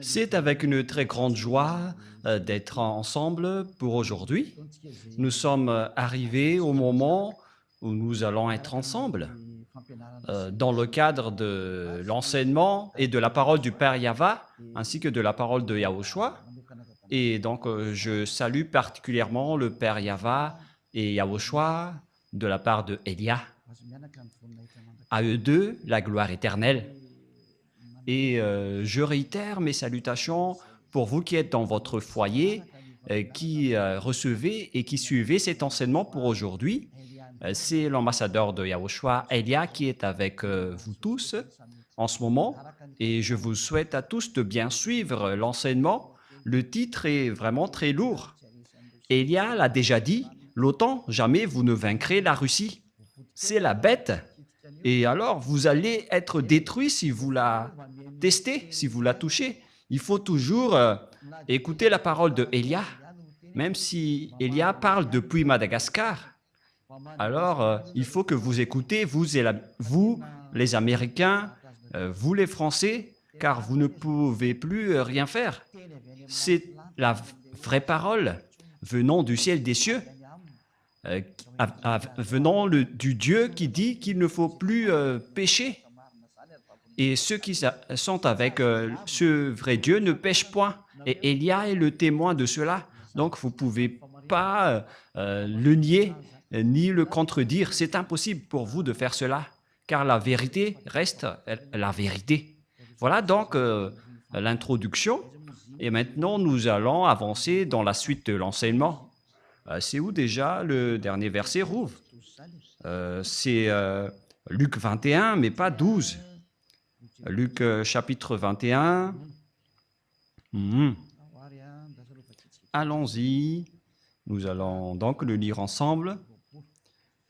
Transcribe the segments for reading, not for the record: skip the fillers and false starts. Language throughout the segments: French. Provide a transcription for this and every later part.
C'est avec une très grande joie d'être ensemble pour aujourd'hui. Nous sommes arrivés au moment où nous allons être ensemble dans le cadre de l'enseignement et de la parole du Père Yava, ainsi que de la parole de Yahushua. Et donc, je salue particulièrement le Père Yava et Yahushua de la part de Elia. À eux deux, la gloire éternelle. Et je réitère mes salutations pour vous qui êtes dans votre foyer, qui recevez et qui suivez cet enseignement pour aujourd'hui. C'est l'ambassadeur de Yahushua, Elia, qui est avec vous tous en ce moment. Et je vous souhaite à tous de bien suivre l'enseignement. Le titre est vraiment très lourd. Elia l'a déjà dit, l'OTAN, jamais vous ne vaincrez la Russie. C'est la bête. Et alors, vous allez être détruit si vous la testez, si vous la touchez. Il faut toujours écouter la parole de Elia, même si Elia parle depuis Madagascar. Alors, il faut que vous écoutez, vous, les Américains, vous les Français, car vous ne pouvez plus rien faire. C'est la vraie parole venant du ciel des cieux, venant du Dieu qui dit qu'il ne faut plus pécher. Et ceux qui sont avec ce vrai Dieu ne pêchent point. Et Elia est le témoin de cela. Donc, vous ne pouvez pas le nier ni le contredire. C'est impossible pour vous de faire cela, car la vérité reste la vérité. Voilà donc l'introduction. Et maintenant, nous allons avancer dans la suite de l'enseignement. C'est où déjà le dernier verset, Rouv? C'est Luc 21, mais pas 12. Luc chapitre 21. Allons-y. Nous allons donc le lire ensemble.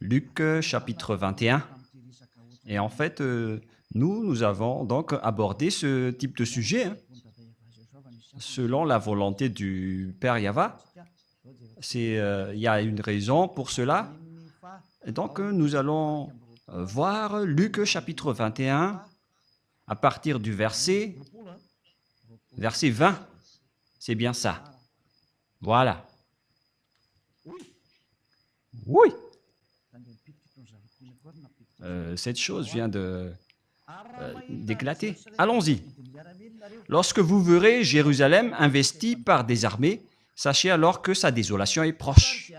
Luc chapitre 21. Et en fait, nous avons donc abordé ce type de sujet selon la volonté du Père Yava. Il y a une raison pour cela. Et donc, nous allons voir Luc chapitre 21 à partir du verset 20. C'est bien ça. Voilà. Oui. Cette chose vient d'éclater. Allons-y. Lorsque vous verrez Jérusalem investie par des armées, sachez alors que sa désolation est proche.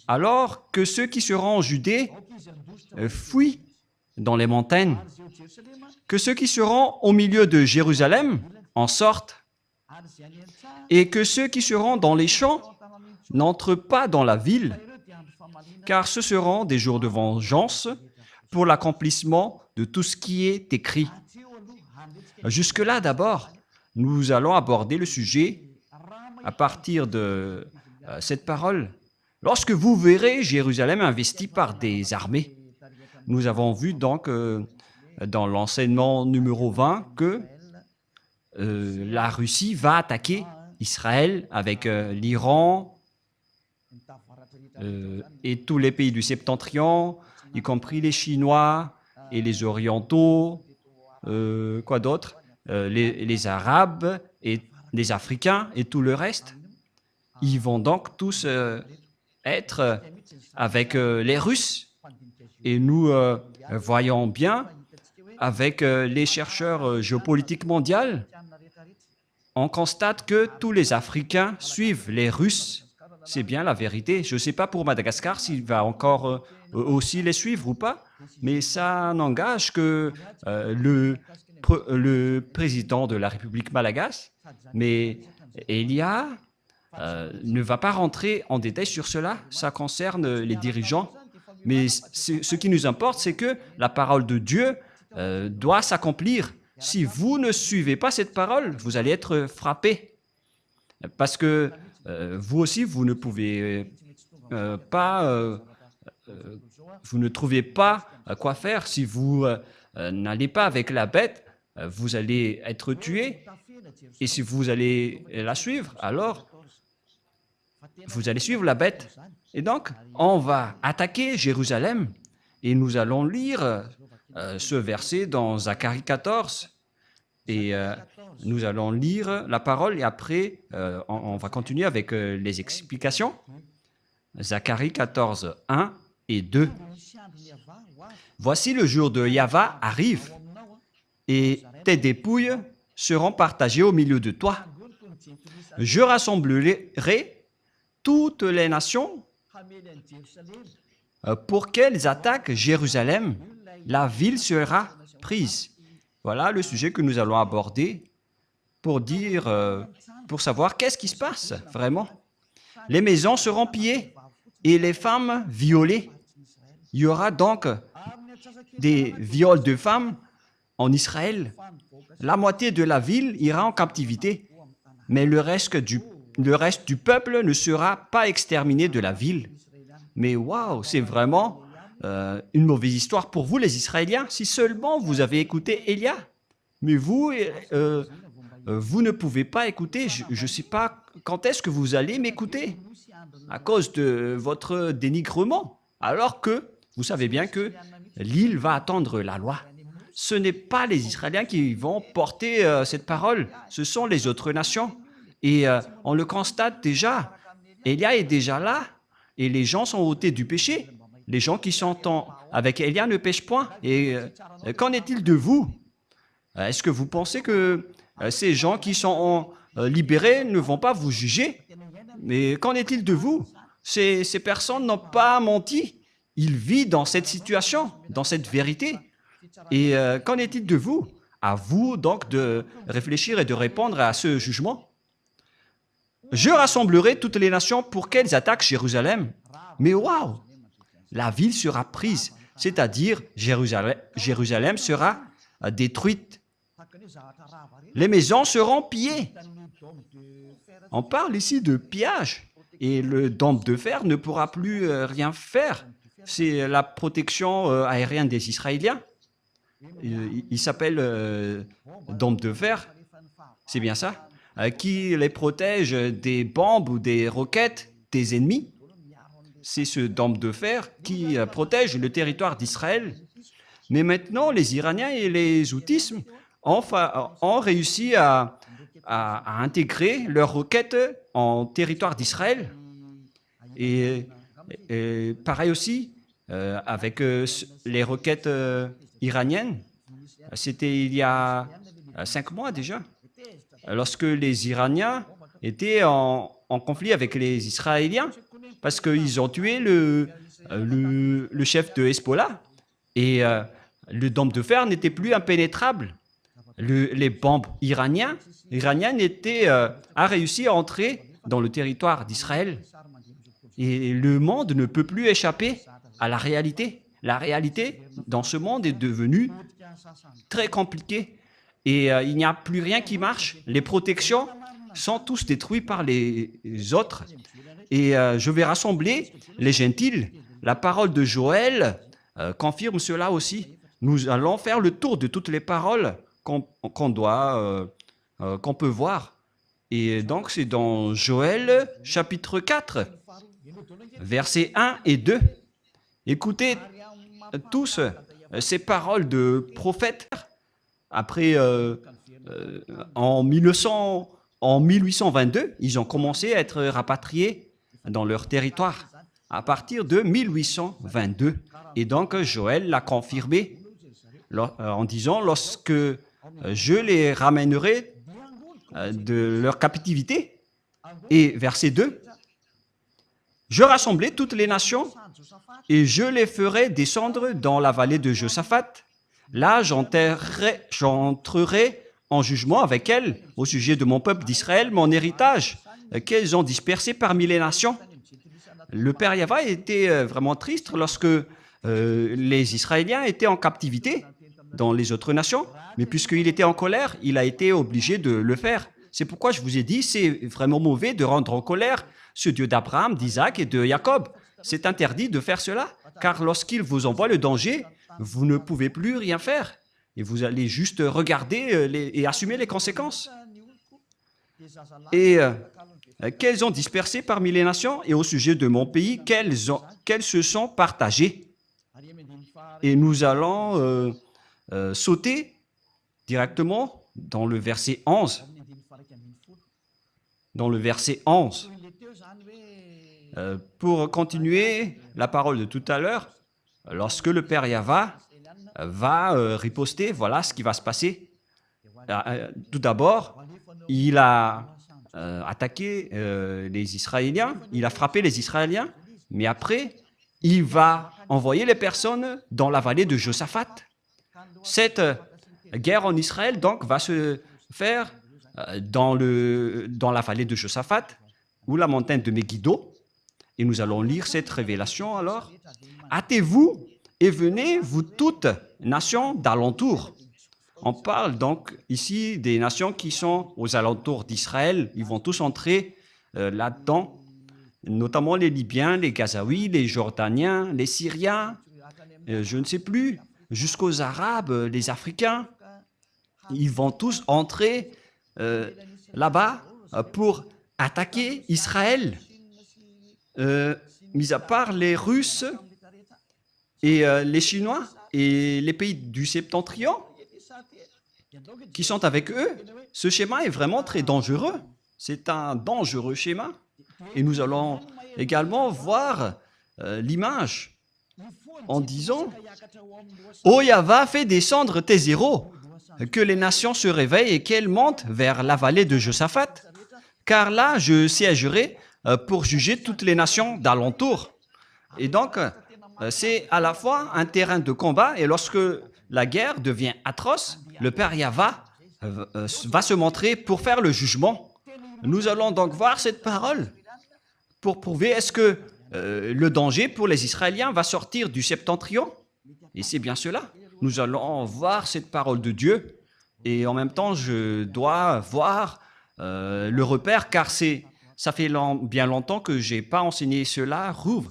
Alors que ceux qui seront en Judée fuient dans les montagnes, que ceux qui seront au milieu de Jérusalem en sortent, et que ceux qui seront dans les champs n'entrent pas dans la ville, car ce seront des jours de vengeance pour l'accomplissement de tout ce qui est écrit. Jusque-là, d'abord, nous allons aborder le sujet à partir de cette parole. Lorsque vous verrez Jérusalem investie par des armées, nous avons vu donc dans l'enseignement numéro 20 que la Russie va attaquer Israël avec l'Iran et tous les pays du Septentrion, y compris les Chinois et les Orientaux, quoi d'autre, les Arabes et les Africains et tout le reste. Ils vont donc tous être avec les Russes. Et nous voyons bien avec les chercheurs géopolitiques mondiaux, on constate que tous les Africains suivent les Russes. C'est bien la vérité. Je ne sais pas pour Madagascar s'il va encore aussi les suivre ou pas, mais ça n'engage que le président de la République malagasy, mais Elia ne va pas rentrer en détail sur cela. Ça concerne les dirigeants. Mais ce qui nous importe, c'est que la parole de Dieu doit s'accomplir. Si vous ne suivez pas cette parole, vous allez être frappé. Parce que vous aussi, vous ne pouvez pas, vous ne trouvez pas quoi faire. Si vous n'allez pas avec la bête, vous allez être tué. Et si vous allez la suivre, alors vous allez suivre la bête. Et donc, on va attaquer Jérusalem. Et nous allons lire ce verset dans Zacharie 14. Et nous allons lire la parole et après, on va continuer avec les explications. Zacharie 14, 1 et 2. Voici le jour de Yahva arrive et tes dépouilles seront partagées au milieu de toi. Je rassemblerai toutes les nations pour qu'elles attaquent Jérusalem. La ville sera prise. Voilà le sujet que nous allons aborder pour pour savoir qu'est-ce qui se passe vraiment. Les maisons seront pillées et les femmes violées. Il y aura donc des viols de femmes en Israël. La moitié de la ville ira en captivité, mais le reste du peuple ne sera pas exterminé de la ville. Mais waouh, c'est vraiment une mauvaise histoire pour vous les Israéliens, si seulement vous avez écouté Élia. Mais vous ne pouvez pas écouter. Je ne sais pas quand est-ce que vous allez m'écouter à cause de votre dénigrement, alors que vous savez bien que l'île va attendre la loi. Ce n'est pas les Israéliens qui vont porter cette parole, ce sont les autres nations. Et on le constate déjà, Élia est déjà là, et les gens sont ôtés du péché. Les gens qui sont avec Élia ne pêchent point. Et qu'en est-il de vous? Est-ce que vous pensez que ces gens qui sont libérés ne vont pas vous juger? Mais qu'en est-il de vous? Ces personnes n'ont pas menti. Ils vivent dans cette situation, dans cette vérité. Et qu'en est-il de vous? À vous donc de réfléchir et de répondre à ce jugement. Je rassemblerai toutes les nations pour qu'elles attaquent Jérusalem. Mais waouh! La ville sera prise, c'est-à-dire Jérusalem sera détruite. Les maisons seront pillées. On parle ici de pillage. Et le dôme de fer ne pourra plus rien faire. C'est la protection aérienne des Israéliens. Il s'appelle dôme de fer. C'est bien ça? Qui les protège des bombes ou des roquettes des ennemis. C'est ce dôme de fer qui protège le territoire d'Israël. Mais maintenant, les Iraniens et les Houthis ont réussi à intégrer leurs roquettes en territoire d'Israël. Et pareil aussi avec les roquettes iraniennes. C'était il y a 5 mois déjà, lorsque les Iraniens étaient en conflit avec les Israéliens, parce qu'ils ont tué le chef de Hezbollah. Et le dôme de fer n'était plus impénétrable. Les bombes iraniennes a réussi à entrer dans le territoire d'Israël. Et le monde ne peut plus échapper à la réalité. La réalité dans ce monde est devenue très compliquée. Et il n'y a plus rien qui marche. Les protections sont tous détruites par les autres. Et je vais rassembler les gentils. La parole de Joël confirme cela aussi. Nous allons faire le tour de toutes les paroles qu'on peut voir. Et donc, c'est dans Joël, chapitre 4, versets 1 et 2. Écoutez tous ces paroles de prophètes. Après, en 1822, ils ont commencé à être rapatriés dans leur territoire, à partir de 1822. Et donc, Joël l'a confirmé en disant, lorsque je les ramènerai de leur captivité. Et verset 2, je rassemblerai toutes les nations et je les ferai descendre dans la vallée de Josaphat. Là, j'entrerai en jugement avec elles au sujet de mon peuple d'Israël, mon héritage, qu'elles ont dispersé parmi les nations. Le Père Yahva était vraiment triste lorsque les Israéliens étaient en captivité dans les autres nations, mais puisqu'il était en colère, il a été obligé de le faire. C'est pourquoi je vous ai dit, c'est vraiment mauvais de rendre en colère ce Dieu d'Abraham, d'Isaac et de Jacob. C'est interdit de faire cela, car lorsqu'il vous envoie le danger, vous ne pouvez plus rien faire. Et vous allez juste regarder et assumer les conséquences. Et qu'elles ont dispersé parmi les nations, et au sujet de mon pays, qu'elles se sont partagées. Et nous allons sauter directement dans le verset 11. Dans le verset 11. Pour continuer la parole de tout à l'heure, lorsque le Père Yahva va riposter, voilà ce qui va se passer. Tout d'abord, il a attaqué les Israéliens, il a frappé les Israéliens, mais après, il va envoyer les personnes dans la vallée de Josaphat. Cette guerre en Israël, donc, va se faire dans la vallée de Josaphat, ou la montagne de Megiddo. Et nous allons lire cette révélation alors. Hâtez-vous et venez, vous toutes, nations d'alentour. On parle donc ici des nations qui sont aux alentours d'Israël. Ils vont tous entrer là-dedans, notamment les Libyens, les Gazaouis, les Jordaniens, les Syriens, je ne sais plus, jusqu'aux Arabes, les Africains. Ils vont tous entrer là-bas pour attaquer Israël. Mis à part les Russes et les Chinois et les pays du Septentrion qui sont avec eux, ce schéma est vraiment très dangereux. C'est un dangereux schéma. Et nous allons également voir l'image en disant « Ô Yahva, fais descendre tes héros, que les nations se réveillent et qu'elles montent vers la vallée de Josaphat, car là je siégerai pour juger toutes les nations d'alentour. » Et donc, c'est à la fois un terrain de combat, et lorsque la guerre devient atroce, le Père Yahva va se montrer pour faire le jugement. Nous allons donc voir cette parole pour prouver est-ce que le danger pour les Israéliens va sortir du septentrion. Et c'est bien cela. Nous allons voir cette parole de Dieu, et en même temps, je dois voir le repère, car ça fait bien longtemps que je n'ai pas enseigné cela. Rouv.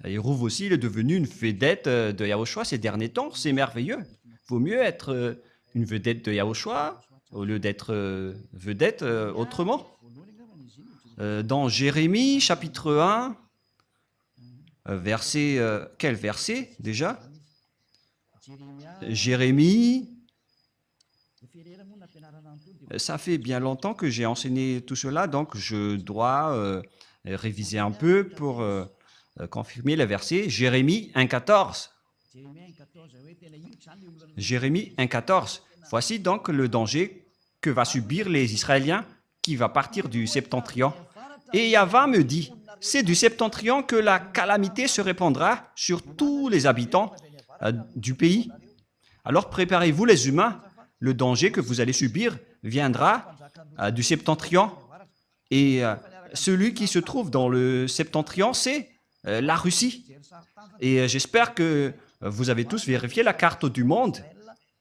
Et Rouv aussi, il est devenu une vedette de Yahushua ces derniers temps. C'est merveilleux. Il vaut mieux être une vedette de Yahushua au lieu d'être vedette autrement. Dans Jérémie, chapitre 1, quel verset déjà? Jérémie, ça fait bien longtemps que j'ai enseigné tout cela, donc je dois réviser un peu pour confirmer le verset. Jérémie 1,14. Jérémie 1,14. Voici donc le danger que va subir les Israéliens qui va partir du septentrion. Et Yahva me dit, c'est du septentrion que la calamité se répandra sur tous les habitants du pays. Alors préparez-vous les humains, le danger que vous allez subir viendra du septentrion. Et celui qui se trouve dans le septentrion, c'est la Russie. Et j'espère que vous avez tous vérifié la carte du monde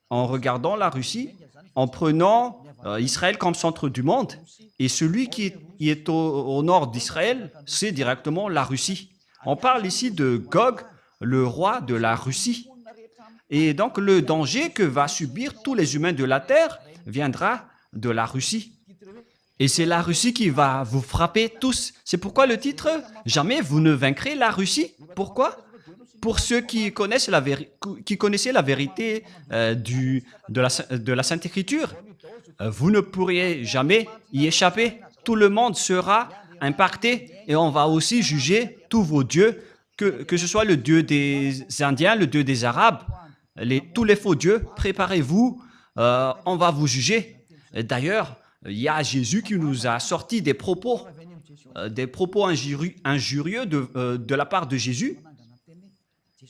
en regardant la Russie, en prenant Israël comme centre du monde. Et celui qui est au nord d'Israël, c'est directement la Russie. On parle ici de Gog, le roi de la Russie. Et donc le danger que va subir tous les humains de la terre viendra de la Russie. Et c'est la Russie qui va vous frapper tous. C'est pourquoi le titre « Jamais vous ne vaincrez la Russie ». Pourquoi? Pour ceux qui connaissaient la vérité de la Sainte Écriture, vous ne pourriez jamais y échapper. Tout le monde sera impacté et on va aussi juger tous vos dieux, que ce soit le dieu des Indiens, le dieu des Arabes, tous les faux dieux. Préparez-vous, on va vous juger. D'ailleurs, il y a Jésus qui nous a sorti des propos injurieux de la part de Jésus.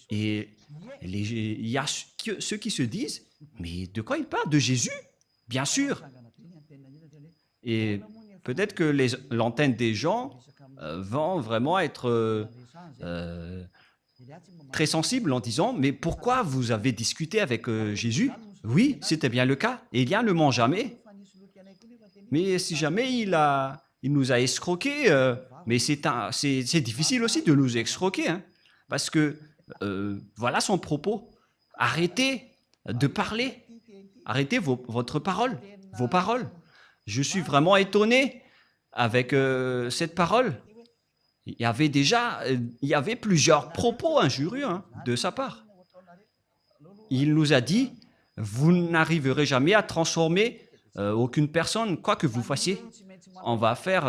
Et il y a ceux qui se disent, mais de quoi il parle? De Jésus? Bien sûr. Et peut-être que l'antenne des gens vont vraiment être très sensibles en disant, mais pourquoi vous avez discuté avec Jésus? Oui, c'était bien le cas. Élia ne ment jamais. Mais si jamais il nous a escroqués, mais c'est difficile aussi de nous escroquer, hein, parce que voilà son propos. Arrêtez de parler. Arrêtez votre parole, vos paroles. Je suis vraiment étonné avec cette parole. Il y avait plusieurs propos injurieux de sa part. Il nous a dit, vous n'arriverez jamais à transformer aucune personne, quoi que vous fassiez. On va faire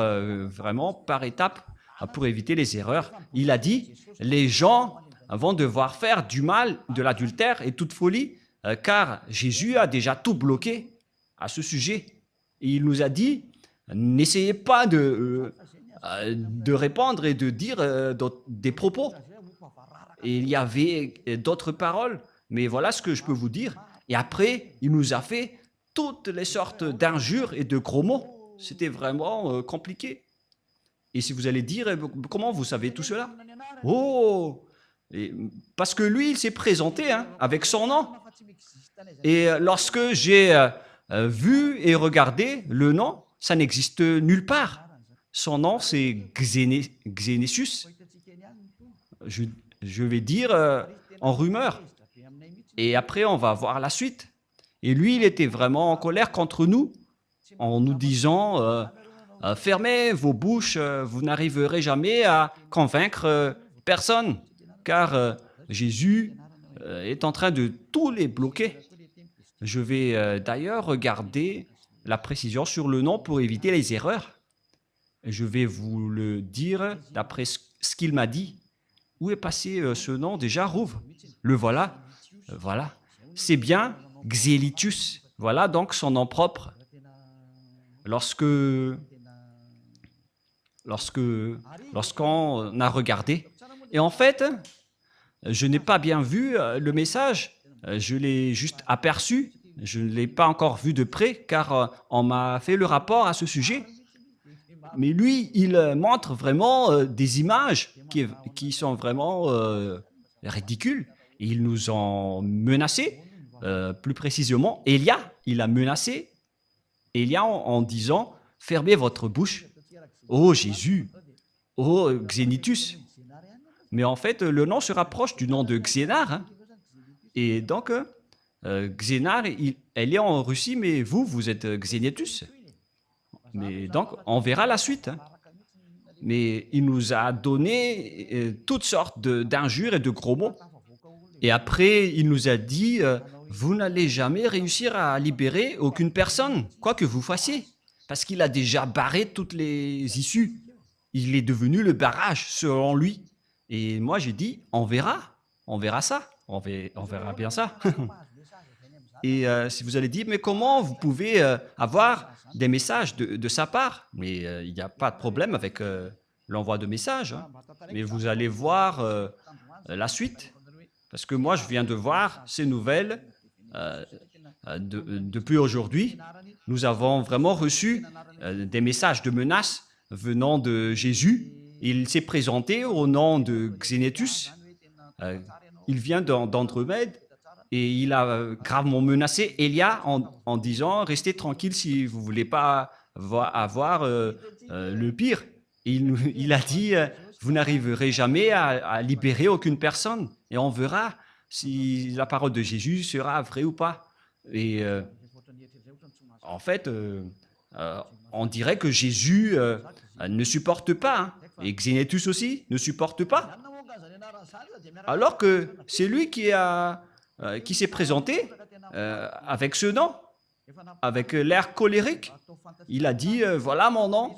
vraiment par étapes pour éviter les erreurs. Il a dit, les gens vont devoir faire du mal, de l'adultère et toute folie, car Jésus a déjà tout bloqué à ce sujet. Et il nous a dit, n'essayez pas de répandre et de dire des propos. Et il y avait d'autres paroles, mais voilà ce que je peux vous dire. Et après, il nous a fait toutes les sortes d'injures et de gros mots. C'était vraiment compliqué. Et si vous allez dire, comment vous savez tout cela? Oh! Parce que lui, il s'est présenté avec son nom. Et lorsque j'ai vu et regardé le nom, ça n'existe nulle part. Son nom, c'est Xénésus. Je vais dire en rumeur. Et après, on va voir la suite. Et lui, il était vraiment en colère contre nous, en nous disant fermez vos bouches, vous n'arriverez jamais à convaincre personne, car Jésus est en train de tous les bloquer. Je vais d'ailleurs regarder la précision sur le nom pour éviter les erreurs. Je vais vous le dire d'après ce qu'il m'a dit. Où est passé ce nom déjà, Rouve? Le voilà. Voilà. C'est bien Xélitus. Voilà donc son nom propre. Lorsqu'on a regardé. Et en fait, je n'ai pas bien vu le message. Je l'ai juste aperçu. Je ne l'ai pas encore vu de près car on m'a fait le rapport à ce sujet. Mais lui, il montre vraiment des images qui sont vraiment ridicules. Et ils nous ont menacés, plus précisément. Élia, il a menacé Élia en disant « Fermez votre bouche. » Oh Jésus, oh Xénitus. Mais en fait, le nom se rapproche du nom de Xénar. Et donc, Xénar, elle est en Russie, mais vous êtes Xénitus. Mais donc, on verra la suite. Mais il nous a donné toutes sortes d'injures et de gros mots. Et après, il nous a dit, vous n'allez jamais réussir à libérer aucune personne, quoi que vous fassiez. Parce qu'il a déjà barré toutes les issues. Il est devenu le barrage, selon lui. Et moi, j'ai dit, on verra ça. On verra bien ça. Et si vous allez dire, mais comment vous pouvez avoir des messages de sa part? Mais il n'y a pas de problème avec l'envoi de messages. Mais vous allez voir la suite. Parce que moi, je viens de voir ces nouvelles depuis aujourd'hui. Nous avons vraiment reçu des messages de menaces venant de Jésus. Il s'est présenté au nom de Xénétus. Il vient d'Andromède et il a gravement menacé Élia en disant « Restez tranquille si vous ne voulez pas avoir le pire ». Il a dit « Vous n'arriverez jamais à libérer aucune personne ». Et on verra si la parole de Jésus sera vraie ou pas. Et en fait, on dirait que Jésus ne supporte pas, et Xénétus aussi ne supporte pas. Alors que c'est lui qui s'est présenté avec ce nom, avec l'air colérique. Il a dit, voilà mon nom,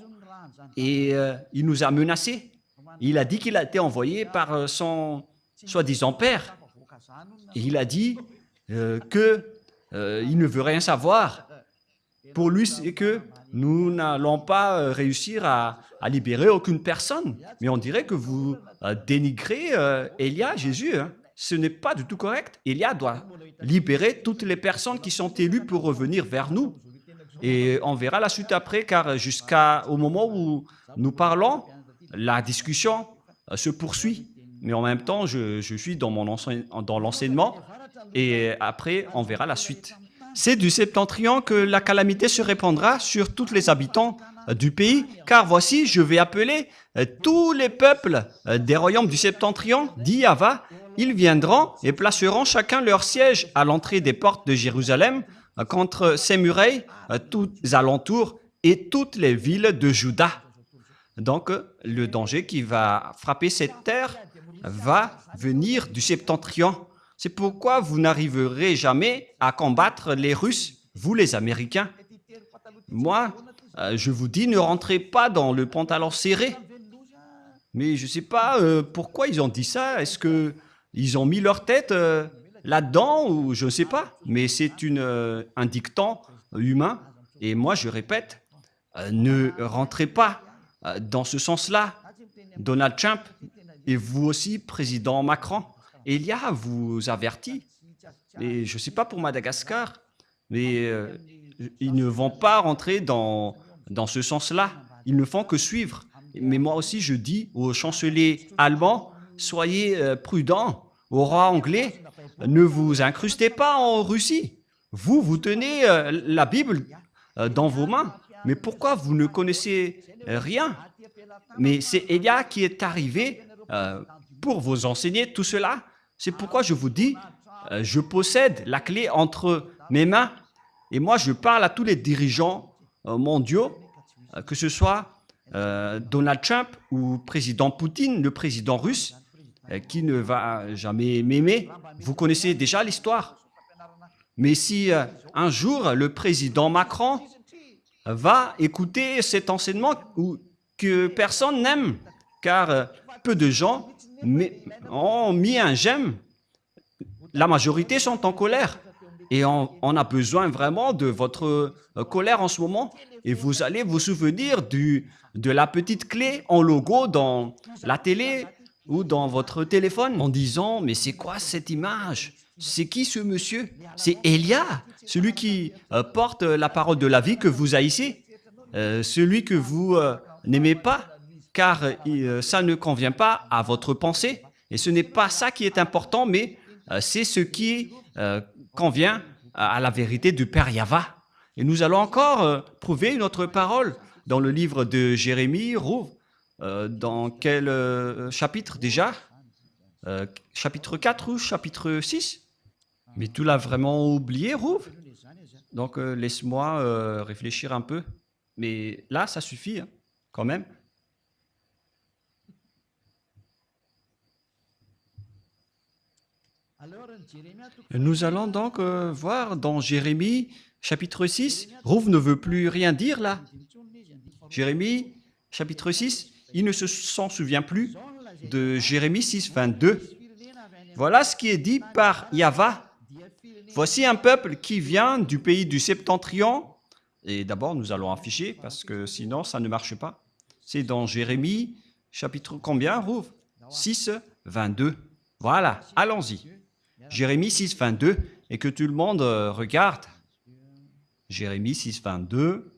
et il nous a menacés. Il a dit qu'il a été envoyé par son soi-disant père. Et il a dit qu'il ne veut rien savoir. Pour lui, c'est que nous n'allons pas réussir à libérer aucune personne. Mais on dirait que vous dénigrez Élia, Jésus. Ce n'est pas du tout correct. Élia doit libérer toutes les personnes qui sont élues pour revenir vers nous. Et on verra la suite après, car jusqu'au moment où nous parlons, la discussion se poursuit. Mais en même temps, je suis dans l'enseignement et après, on verra la suite. C'est du septentrion que la calamité se répandra sur tous les habitants du pays, car voici, je vais appeler tous les peuples des royaumes du septentrion, dit Yahva. Ils viendront et placeront chacun leur siège à l'entrée des portes de Jérusalem, contre ses murailles, tous les alentours et toutes les villes de Juda. Donc, le danger qui va frapper cette terre va venir du septentrion. C'est pourquoi vous n'arriverez jamais à combattre les Russes, vous les Américains. Moi, je vous dis, ne rentrez pas dans le pantalon serré. Mais je ne sais pas pourquoi ils ont dit ça. Est-ce qu'ils ont mis leur tête là-dedans ou je ne sais pas. Mais c'est un dicton humain. Et moi, je répète, ne rentrez pas dans ce sens-là. Donald Trump et vous aussi, président Macron. Elia vous avertit. Et je ne sais pas pour Madagascar, mais ils ne vont pas rentrer dans ce sens-là. Ils ne font que suivre. Mais moi aussi, je dis au chancelier allemand, soyez prudents. Au roi anglais, ne vous incrustez pas en Russie. Vous tenez la Bible dans vos mains. Mais pourquoi vous ne connaissez rien? Mais c'est Elia qui est arrivé pour vous enseigner tout cela. C'est pourquoi je vous dis, je possède la clé entre mes mains. Et moi, je parle à tous les dirigeants mondiaux, que ce soit Donald Trump ou président Poutine, le président russe, qui ne va jamais m'aimer. Vous connaissez déjà l'histoire. Mais si un jour, le président Macron va écouter cet enseignement que personne n'aime, car peu de gens ont mis un j'aime, la majorité sont en colère. Et on a besoin vraiment de votre colère en ce moment. Et vous allez vous souvenir de la petite clé en logo dans la télé ou dans votre téléphone en disant « Mais c'est quoi cette image? C'est qui ce monsieur? C'est Elia, celui qui porte la parole de la vie que vous haïssez, celui que vous n'aimez pas, car ça ne convient pas à votre pensée. Et ce n'est pas ça qui est important, mais c'est ce qui convient à la vérité du Père Yahva. Et nous allons encore prouver une autre parole dans le livre de Jérémie, Rouv, dans quel chapitre déjà? Chapitre 4 ou chapitre 6? Mais tu l'as vraiment oublié, Rouv? Donc laisse-moi réfléchir un peu. Mais là, ça suffit, hein, quand même. Nous allons donc voir dans Jérémie, chapitre 6, Rouv ne veut plus rien dire là. Jérémie, chapitre 6, il ne s'en souvient plus de Jérémie 6, 22. Voilà ce qui est dit par Yahva. Voici un peuple qui vient du pays du septentrion. Et d'abord, nous allons afficher parce que sinon, ça ne marche pas. C'est dans Jérémie, chapitre combien, Rouv? 6, 22. Voilà, allons-y. Jérémie 6, 22, et que tout le monde regarde. Jérémie 6, 22.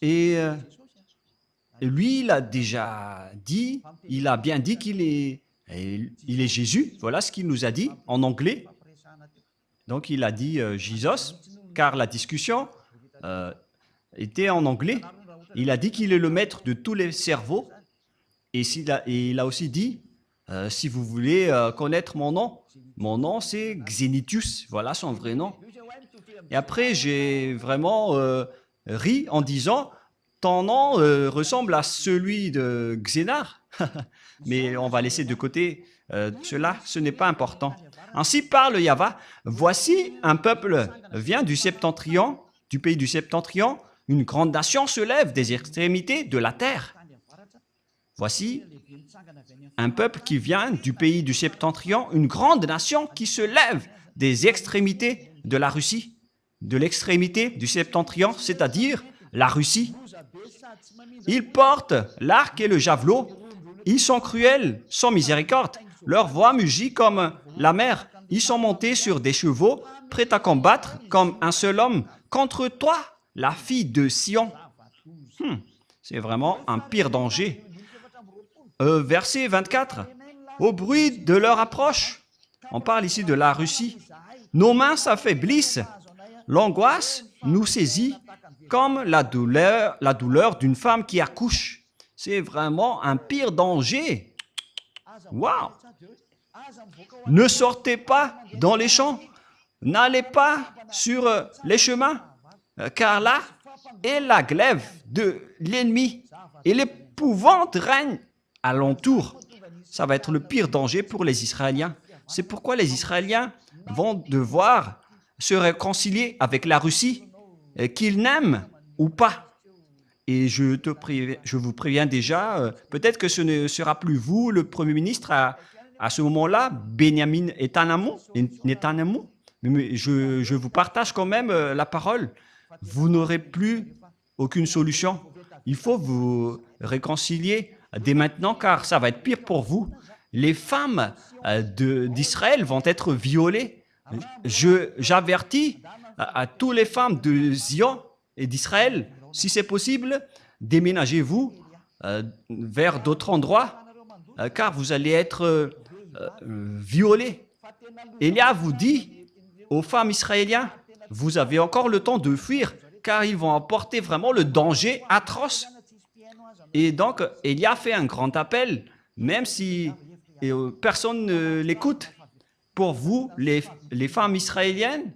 Et lui, il a déjà dit, il a bien dit qu'il est Jésus. Voilà ce qu'il nous a dit en anglais. Donc, il a dit Jesus, car la discussion était en anglais. Il a dit qu'il est le maître de tous les cerveaux. Et il a aussi dit, si vous voulez connaître mon nom c'est Xenitius. Voilà son vrai nom. Et après, j'ai vraiment ri en disant, ton nom ressemble à celui de Xénar. Mais on va laisser de côté cela, ce n'est pas important. Ainsi parle Yahva, voici un peuple vient du septentrion, du pays du septentrion, une grande nation se lève des extrémités de la terre. Voici un peuple qui vient du pays du septentrion, une grande nation qui se lève des extrémités de la Russie, de l'extrémité du septentrion, c'est-à-dire la Russie. Ils portent l'arc et le javelot, ils sont cruels, sans miséricorde, leur voix mugit comme la mer, ils sont montés sur des chevaux, prêts à combattre comme un seul homme contre toi, la fille de Sion. C'est vraiment un pire danger. Verset 24. Au bruit de leur approche, on parle ici de la Russie, nos mains s'affaiblissent, l'angoisse nous saisit comme la douleur d'une femme qui accouche. C'est vraiment un pire danger. Waouh! Ne sortez pas dans les champs, n'allez pas sur les chemins, car là est la glaive de l'ennemi et l'épouvante règne alentour. Ça va être le pire danger pour les Israéliens. C'est pourquoi les Israéliens vont devoir se réconcilier avec la Russie, qu'ils n'aiment ou pas. Et je vous préviens déjà, peut-être que ce ne sera plus vous, le Premier ministre, à ce moment-là, Benjamin Netanyahou, mais je vous partage quand même la parole. Vous n'aurez plus aucune solution. Il faut vous réconcilier dès maintenant, car ça va être pire pour vous. Les femmes d'Israël vont être violées. J'avertis à toutes les femmes de Zion et d'Israël, si c'est possible, déménagez-vous vers d'autres endroits, car vous allez être violés. Élia vous dit aux femmes israéliennes, vous avez encore le temps de fuir, car ils vont apporter vraiment le danger atroce. Et donc, Élia fait un grand appel, même si personne ne l'écoute. Pour vous, les femmes israéliennes,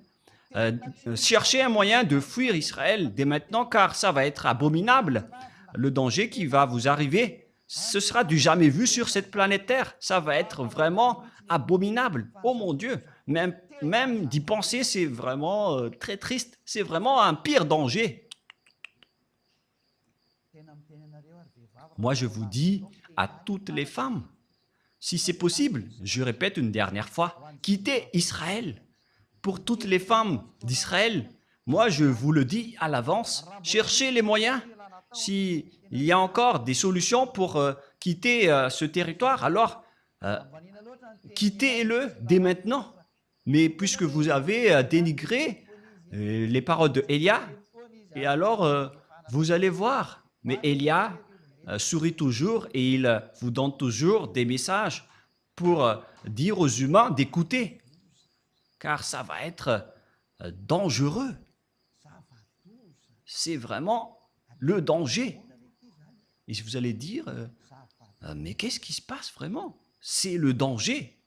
cherchez un moyen de fuir Israël dès maintenant, car ça va être abominable. Le danger qui va vous arriver, ce sera du jamais vu sur cette planète Terre. Ça va être vraiment abominable. Oh mon Dieu, même d'y penser, c'est vraiment très triste. C'est vraiment un pire danger. Moi, je vous dis à toutes les femmes, si c'est possible, je répète une dernière fois, quittez Israël. Pour toutes les femmes d'Israël, moi, je vous le dis à l'avance, cherchez les moyens. S'il y a encore des solutions pour quitter ce territoire, alors quittez-le dès maintenant. Mais puisque vous avez dénigré les paroles de Élia, et alors vous allez voir. Mais Élia sourit toujours et il vous donne toujours des messages pour dire aux humains d'écouter, car ça va être dangereux. C'est vraiment le danger. Et vous allez dire, mais qu'est-ce qui se passe vraiment? C'est le danger.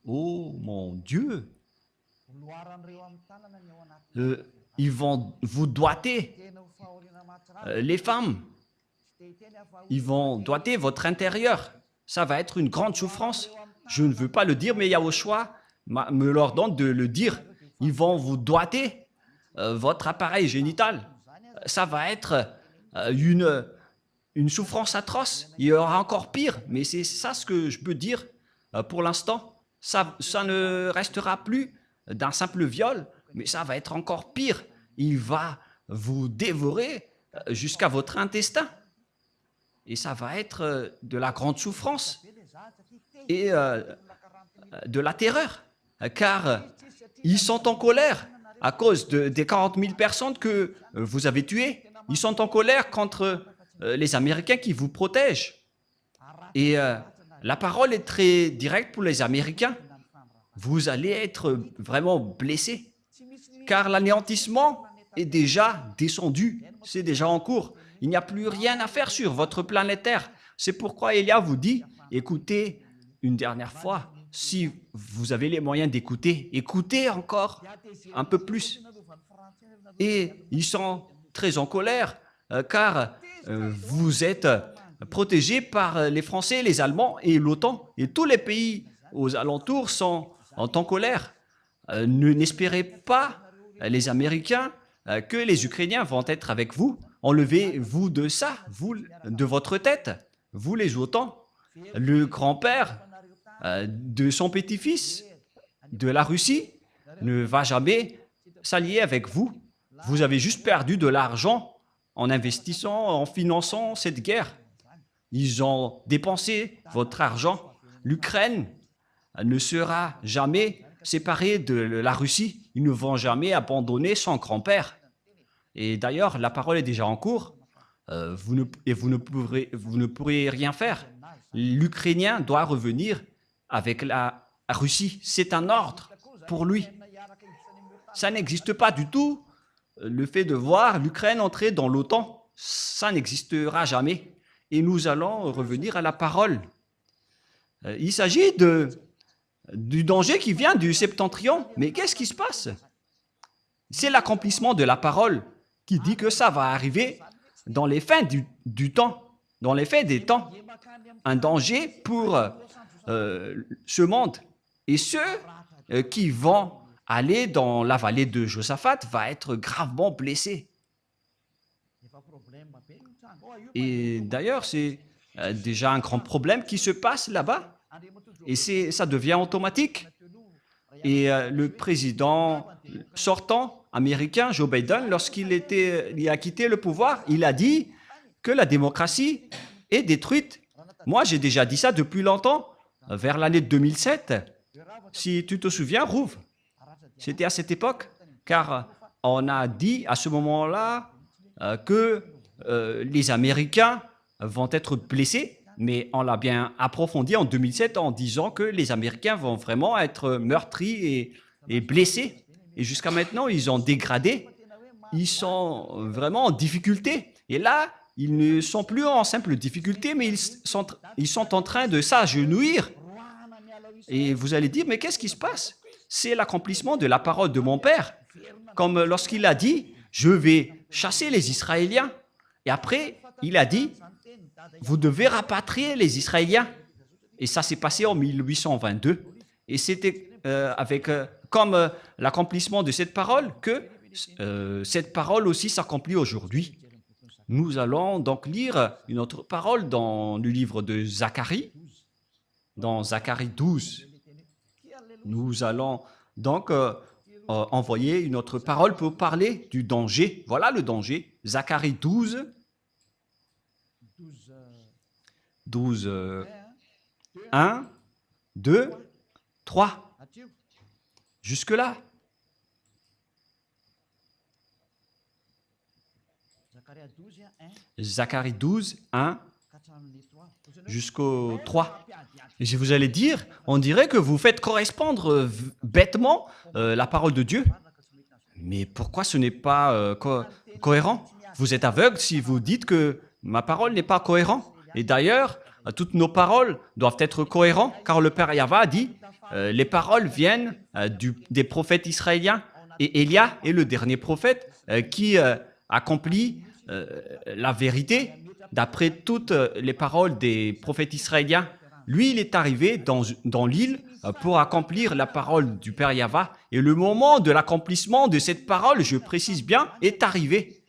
Oh mon Dieu! Ils vont vous doiter. Les femmes, ils vont doiter votre intérieur. Ça va être une grande souffrance. Je ne veux pas le dire, mais Yahushua me leur donne de le dire. Ils vont vous doiter votre appareil génital. Ça va être une souffrance atroce. Il y aura encore pire, mais c'est ça ce que je peux dire pour l'instant. Ça ne restera plus d'un simple viol, mais ça va être encore pire. Il va vous dévorer jusqu'à votre intestin. Et ça va être de la grande souffrance et de la terreur, car ils sont en colère à cause des 40 000 personnes que vous avez tuées. Ils sont en colère contre les Américains qui vous protègent. Et la parole est très directe pour les Américains. Vous allez être vraiment blessés, car l'anéantissement est déjà descendu, c'est déjà en cours. Il n'y a plus rien à faire sur votre planète Terre. C'est pourquoi Élia vous dit, écoutez une dernière fois, si vous avez les moyens d'écouter, écoutez encore un peu plus. Et ils sont très en colère, car vous êtes protégés par les Français, les Allemands et l'OTAN. Et tous les pays aux alentours sont en colère. N'espérez pas, les Américains, que les Ukrainiens vont être avec vous. Enlevez-vous de ça, vous, de votre tête, vous les OTAN. Le grand-père de son petit-fils de la Russie ne va jamais s'allier avec vous. Vous avez juste perdu de l'argent en investissant, en finançant cette guerre. Ils ont dépensé votre argent. L'Ukraine ne sera jamais séparée de la Russie. Ils ne vont jamais abandonner son grand-père. Et d'ailleurs, la parole est déjà en cours. Vous ne pourrez rien faire. L'Ukrainien doit revenir avec la Russie. C'est un ordre pour lui. Ça n'existe pas du tout. Le fait de voir l'Ukraine entrer dans l'OTAN, ça n'existera jamais. Et nous allons revenir à la parole. Il s'agit du danger qui vient du septentrion. Mais qu'est-ce qui se passe? C'est l'accomplissement de la parole qui dit que ça va arriver dans les fins du temps. dans les faits des temps, un danger pour ce monde. Et ceux qui vont aller dans la vallée de Josaphat vont être gravement blessés. Et d'ailleurs, c'est déjà un grand problème qui se passe là-bas. Et ça devient automatique. Et le président sortant américain, Joe Biden, lorsqu'il a quitté le pouvoir, il a dit que la démocratie est détruite. Moi, j'ai déjà dit ça depuis longtemps, vers l'année 2007. Si tu te souviens, Rouv, c'était à cette époque, car on a dit à ce moment-là que les Américains vont être blessés, mais on l'a bien approfondi en 2007 en disant que les Américains vont vraiment être meurtris et blessés. Et jusqu'à maintenant, ils ont dégradé, ils sont vraiment en difficulté. Et là, ils ne sont plus en simple difficulté, mais ils sont en train de s'agenouiller. Et vous allez dire, mais qu'est-ce qui se passe? C'est l'accomplissement de la parole de mon Père. Comme lorsqu'il a dit, je vais chasser les Israéliens. Et après, il a dit, vous devez rapatrier les Israéliens. Et ça s'est passé en 1822. Et c'était comme l'accomplissement de cette parole que cette parole aussi s'accomplit aujourd'hui. Nous allons donc lire une autre parole dans le livre de Zacharie, dans Zacharie 12. Nous allons donc envoyer une autre parole pour parler du danger. Voilà le danger. Zacharie 12, 1, 2, 3. Jusque-là. Zacharie 12, 1, jusqu'au 3. Et vous allez dire, on dirait que vous faites correspondre bêtement la parole de Dieu. Mais pourquoi ce n'est pas cohérent? Vous êtes aveugle si vous dites que ma parole n'est pas cohérente. Et d'ailleurs, toutes nos paroles doivent être cohérentes, car le Père Yahva a dit, les paroles viennent des prophètes israéliens. Et Élia est le dernier prophète qui accomplit la vérité d'après toutes les paroles des prophètes israéliens. Lui, il est arrivé dans l'île pour accomplir la parole du Père Yahva. Et le moment de l'accomplissement de cette parole, je précise bien, est arrivé.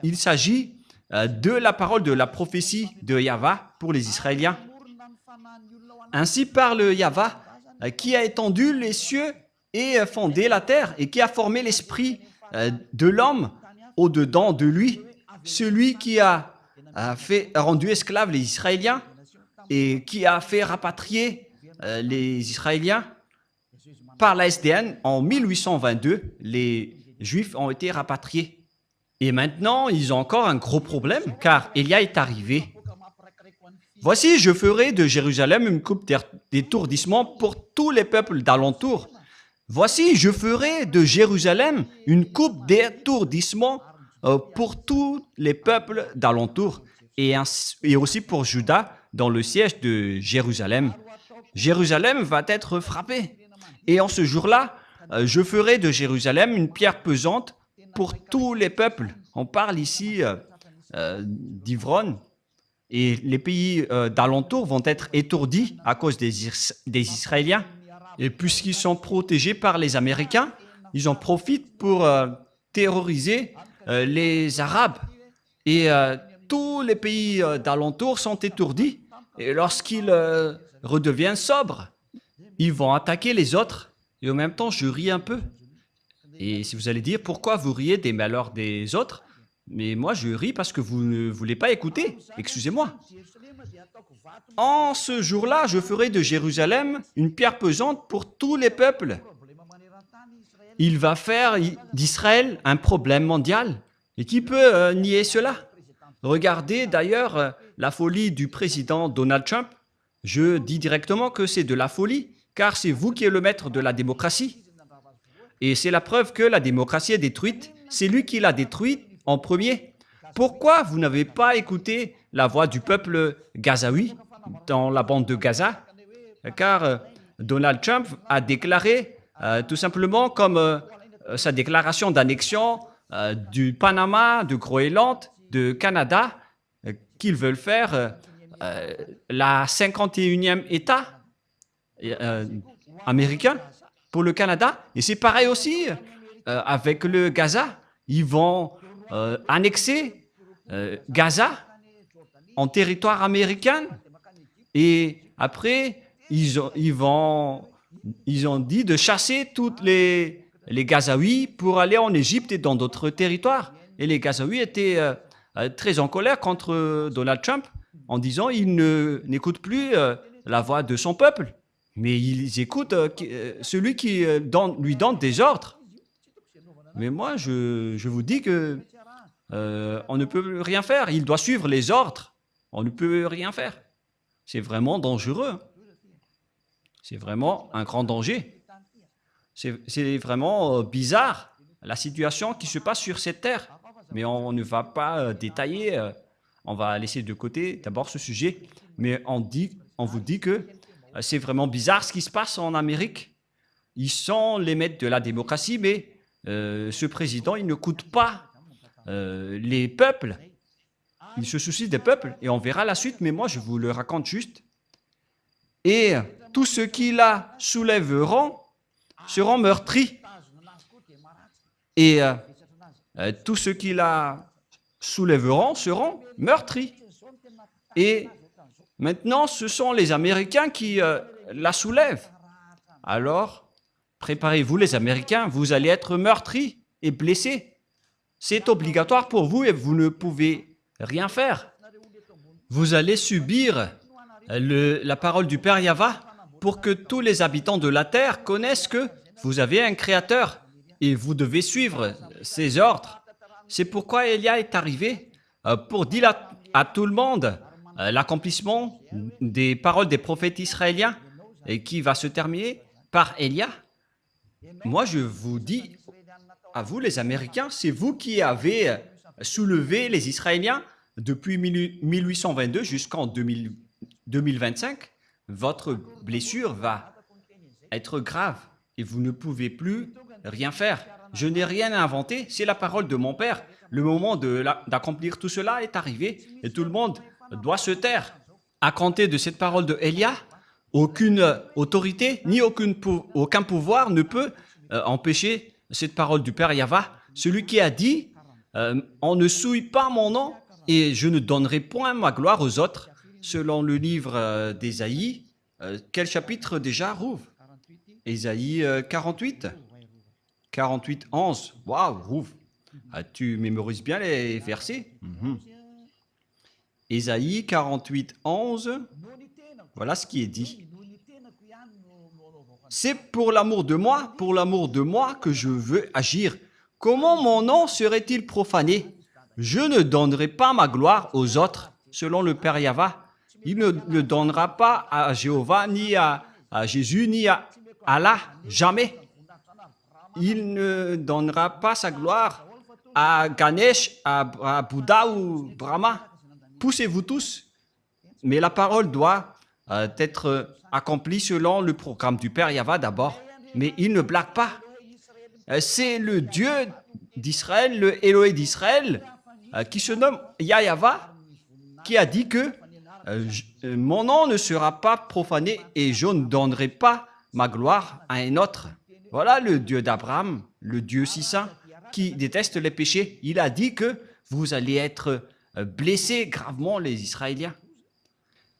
Il s'agit de la parole de la prophétie de Yahva pour les Israéliens. Ainsi parle Yahva, qui a étendu les cieux et fondé la terre, et qui a formé l'esprit de l'homme au-dedans de lui, celui qui a rendu esclaves les Israéliens et qui a fait rapatrier les Israéliens par la SDN en 1822. Les Juifs ont été rapatriés. Et maintenant, ils ont encore un gros problème, car Élia est arrivé. Voici, je ferai de Jérusalem une coupe d'étourdissement pour tous les peuples d'alentour. Voici, je ferai de Jérusalem une coupe d'étourdissement pour tous les peuples d'alentour, et aussi pour Juda dans le siège de Jérusalem. Jérusalem va être frappée. Et en ce jour-là, je ferai de Jérusalem une pierre pesante pour tous les peuples. On parle ici d'Ivron. Et les pays d'alentour vont être étourdis à cause des Israéliens. Et puisqu'ils sont protégés par les Américains, ils en profitent pour terroriser les Arabes. Et tous les pays d'alentour sont étourdis. Et lorsqu'ils redeviennent sobres, ils vont attaquer les autres. Et en même temps, je ris un peu. Et si vous allez dire, pourquoi vous riez des malheurs des autres? Mais moi, je ris parce que vous ne voulez pas écouter. Excusez-moi. En ce jour-là, je ferai de Jérusalem une pierre pesante pour tous les peuples. Il va faire d'Israël un problème mondial. Et qui peut nier cela? Regardez d'ailleurs la folie du président Donald Trump. Je dis directement que c'est de la folie, car c'est vous qui êtes le maître de la démocratie. Et c'est la preuve que la démocratie est détruite. C'est lui qui l'a détruite en premier. Pourquoi vous n'avez pas écouté la voix du peuple gazaoui dans la bande de Gaza? Car Donald Trump a déclaré tout simplement comme sa déclaration d'annexion du Panama, de Groenland, de Canada, qu'ils veulent faire la 51e État américain pour le Canada. Et c'est pareil aussi avec le Gaza. Ils vont annexer Gaza en territoire américain. Et après, ils ont dit de chasser tous les Gazaouis pour aller en Égypte et dans d'autres territoires. Et les Gazaouis étaient très en colère contre Donald Trump en disant il n'écoute plus la voix de son peuple, mais ils écoutent celui qui lui donne des ordres. Mais moi, je vous dis que on ne peut rien faire. Il doit suivre les ordres. On ne peut rien faire. C'est vraiment dangereux. C'est vraiment un grand danger. C'est vraiment bizarre, la situation qui se passe sur cette terre. Mais on ne va pas détailler. On va laisser de côté d'abord ce sujet. Mais on vous dit que c'est vraiment bizarre ce qui se passe en Amérique. Ils sont les maîtres de la démocratie, mais ce président, il n'écoute pas les peuples. Il se soucie des peuples et on verra la suite, mais moi je vous le raconte juste. Et tous ceux qui la soulèveront seront meurtris. Et tous ceux qui la soulèveront seront meurtris. Et maintenant, ce sont les Américains qui la soulèvent. Alors, préparez-vous les Américains, vous allez être meurtris et blessés. C'est obligatoire pour vous et vous ne pouvez rien faire. Vous allez subir la parole du Père Yahva pour que tous les habitants de la terre connaissent que vous avez un Créateur et vous devez suivre ses ordres. C'est pourquoi Élia est arrivé pour dire à tout le monde l'accomplissement des paroles des prophètes israéliens et qui va se terminer par Élia. Moi, je vous dis à vous, les Américains, c'est vous qui avez soulevé les Israéliens depuis 1822 jusqu'en 2025. Votre blessure va être grave et vous ne pouvez plus rien faire. Je n'ai rien inventé, c'est la parole de mon Père. Le moment d'accomplir tout cela est arrivé et tout le monde doit se taire. À compter de cette parole de Élia, aucune autorité ni aucun pouvoir ne peut empêcher cette parole du Père Yahva. Celui qui a dit on ne souille pas mon nom et je ne donnerai point ma gloire aux autres, selon le livre d'Ésaïe. Quel chapitre déjà, Rouv? Ésaïe 48. 48, 11. Waouh, Rouv. Tu mémorises bien les versets. Ésaïe 48, 11. Voilà ce qui est dit. C'est pour l'amour de moi que je veux agir. Comment mon nom serait-il profané? Je ne donnerai pas ma gloire aux autres, selon le Père Yahva. Il ne le donnera pas à Jéhovah, ni à Jésus, ni à Allah, jamais. Il ne donnera pas sa gloire à Ganesh, à Bouddha ou Brahma. Poussez-vous tous. Mais la parole doit être accomplie selon le programme du Père Yahva d'abord. Mais il ne blague pas. C'est le Dieu d'Israël, le Élohé d'Israël, qui se nomme Yahva, qui a dit que mon nom ne sera pas profané et je ne donnerai pas ma gloire à un autre. Voilà le Dieu d'Abraham, le Dieu si saint, qui déteste les péchés. Il a dit que vous allez être blessés gravement, les Israéliens.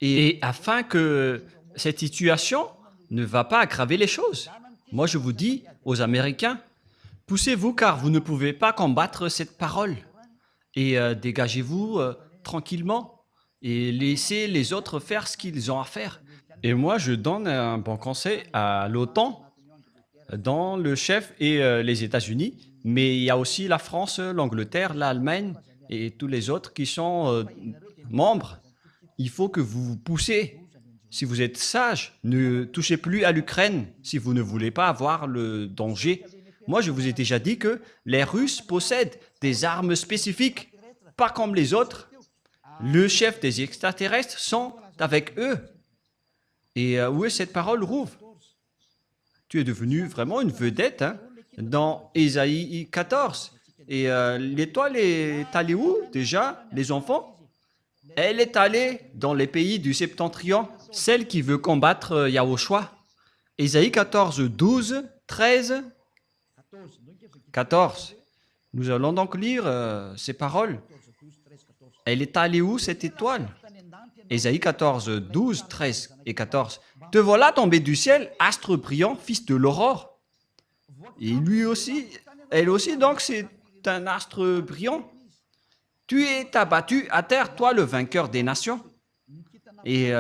Et afin que cette situation ne va pas aggraver les choses, moi je vous dis aux Américains, poussez-vous car vous ne pouvez pas combattre cette parole. Et dégagez-vous tranquillement et laissez les autres faire ce qu'ils ont à faire. Et moi, je donne un bon conseil à l'OTAN, dans le chef et les États-Unis, mais il y a aussi la France, l'Angleterre, l'Allemagne et tous les autres qui sont membres. Il faut que vous vous poussez. Si vous êtes sage, ne touchez plus à l'Ukraine si vous ne voulez pas avoir le danger. Moi, je vous ai déjà dit que les Russes possèdent des armes spécifiques, pas comme les autres. Le chef des extraterrestres sont avec eux. Et où est cette parole, Rouv? Tu es devenu vraiment une vedette dans Ésaïe 14. Et l'étoile est allée où déjà, les enfants? Elle est allée dans les pays du septentrion, celle qui veut combattre Yahushua. Ésaïe 14, 12, 13, 14. Nous allons donc lire ces paroles. Elle est allée où cette étoile? Ésaïe 14, 12, 13 et 14. Te voilà tombé du ciel, astre brillant, fils de l'aurore. Et lui aussi, elle aussi, donc c'est un astre brillant. Tu es abattu à terre, toi le vainqueur des nations. Et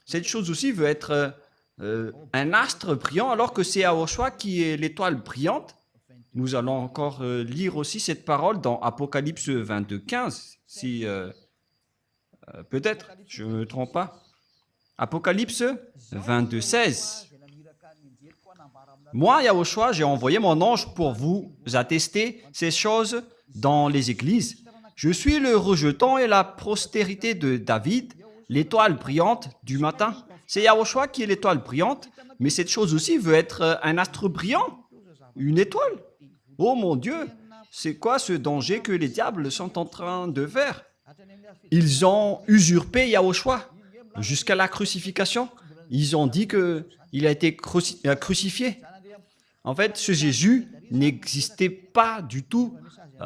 cette chose aussi veut être un astre brillant, alors que c'est Yahushua qui est l'étoile brillante. Nous allons encore lire aussi cette parole dans Apocalypse 22, 15, si peut-être, je ne me trompe pas. Apocalypse 22, 16. Moi, Yahushua, j'ai envoyé mon ange pour vous attester ces choses dans les églises. Je suis le rejeton et la postérité de David, l'étoile brillante du matin. C'est Yahushua qui est l'étoile brillante, mais cette chose aussi veut être un astre brillant, une étoile. Oh mon Dieu, c'est quoi ce danger que les diables sont en train de faire? Ils ont usurpé Yahushua jusqu'à la crucifixion. Ils ont dit qu'il a été crucifié. En fait, ce Jésus n'existait pas du tout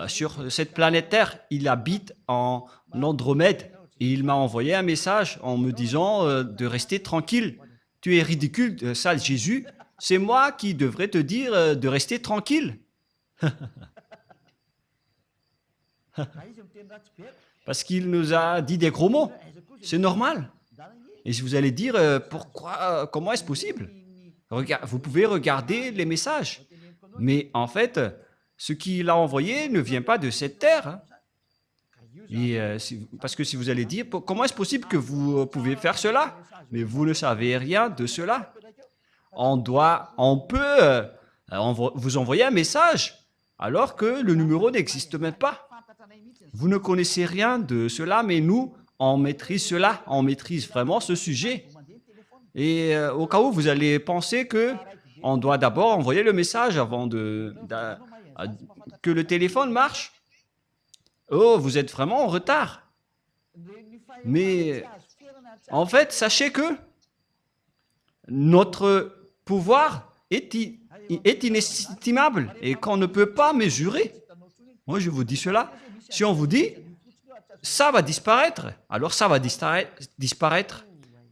sur cette planète Terre. Il habite en Andromède. Et il m'a envoyé un message en me disant de rester tranquille. Tu es ridicule, sale Jésus. C'est moi qui devrais te dire de rester tranquille. Parce qu'il nous a dit des gros mots. C'est normal. Et si vous allez dire, pourquoi, comment est-ce possible? Vous pouvez regarder les messages. Mais en fait, ce qu'il a envoyé ne vient pas de cette terre. Hein. Et, parce que si vous allez dire, comment est-ce possible que vous pouvez faire cela? Mais vous ne savez rien de cela. On peut vous envoyer un message alors que le numéro n'existe même pas. Vous ne connaissez rien de cela, mais nous, on maîtrise cela, on maîtrise vraiment ce sujet. Et au cas où vous allez penser que on doit d'abord envoyer le message avant que le téléphone marche. Oh, vous êtes vraiment en retard. Mais en fait, sachez que notre pouvoir est inestimable et qu'on ne peut pas mesurer. Moi, je vous dis cela. Si on vous dit, ça va disparaître, alors ça va disparaître.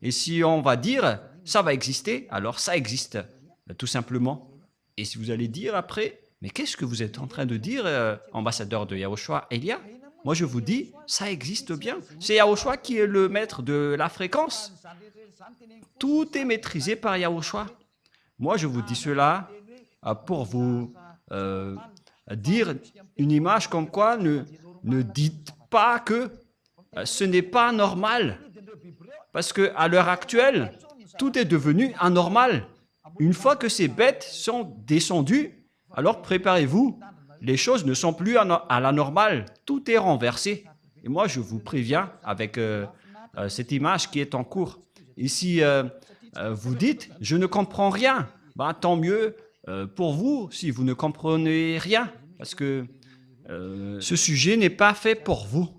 Et si on va dire, ça va exister, alors ça existe, tout simplement. Et si vous allez dire après, mais qu'est-ce que vous êtes en train de dire, ambassadeur de Yahushua, Elia? Moi, je vous dis, ça existe bien. C'est Yahushua qui est le maître de la fréquence. Tout est maîtrisé par Yahushua. Moi, je vous dis cela pour vous dire une image comme quoi ne dites pas que ce n'est pas normal. Parce qu'à l'heure actuelle, tout est devenu anormal. Une fois que ces bêtes sont descendues, alors préparez-vous. Les choses ne sont plus à la normale. Tout est renversé. Et moi, je vous préviens avec cette image qui est en cours. Et si vous dites, je ne comprends rien, ben, tant mieux pour vous si vous ne comprenez rien. Parce que ce sujet n'est pas fait pour vous.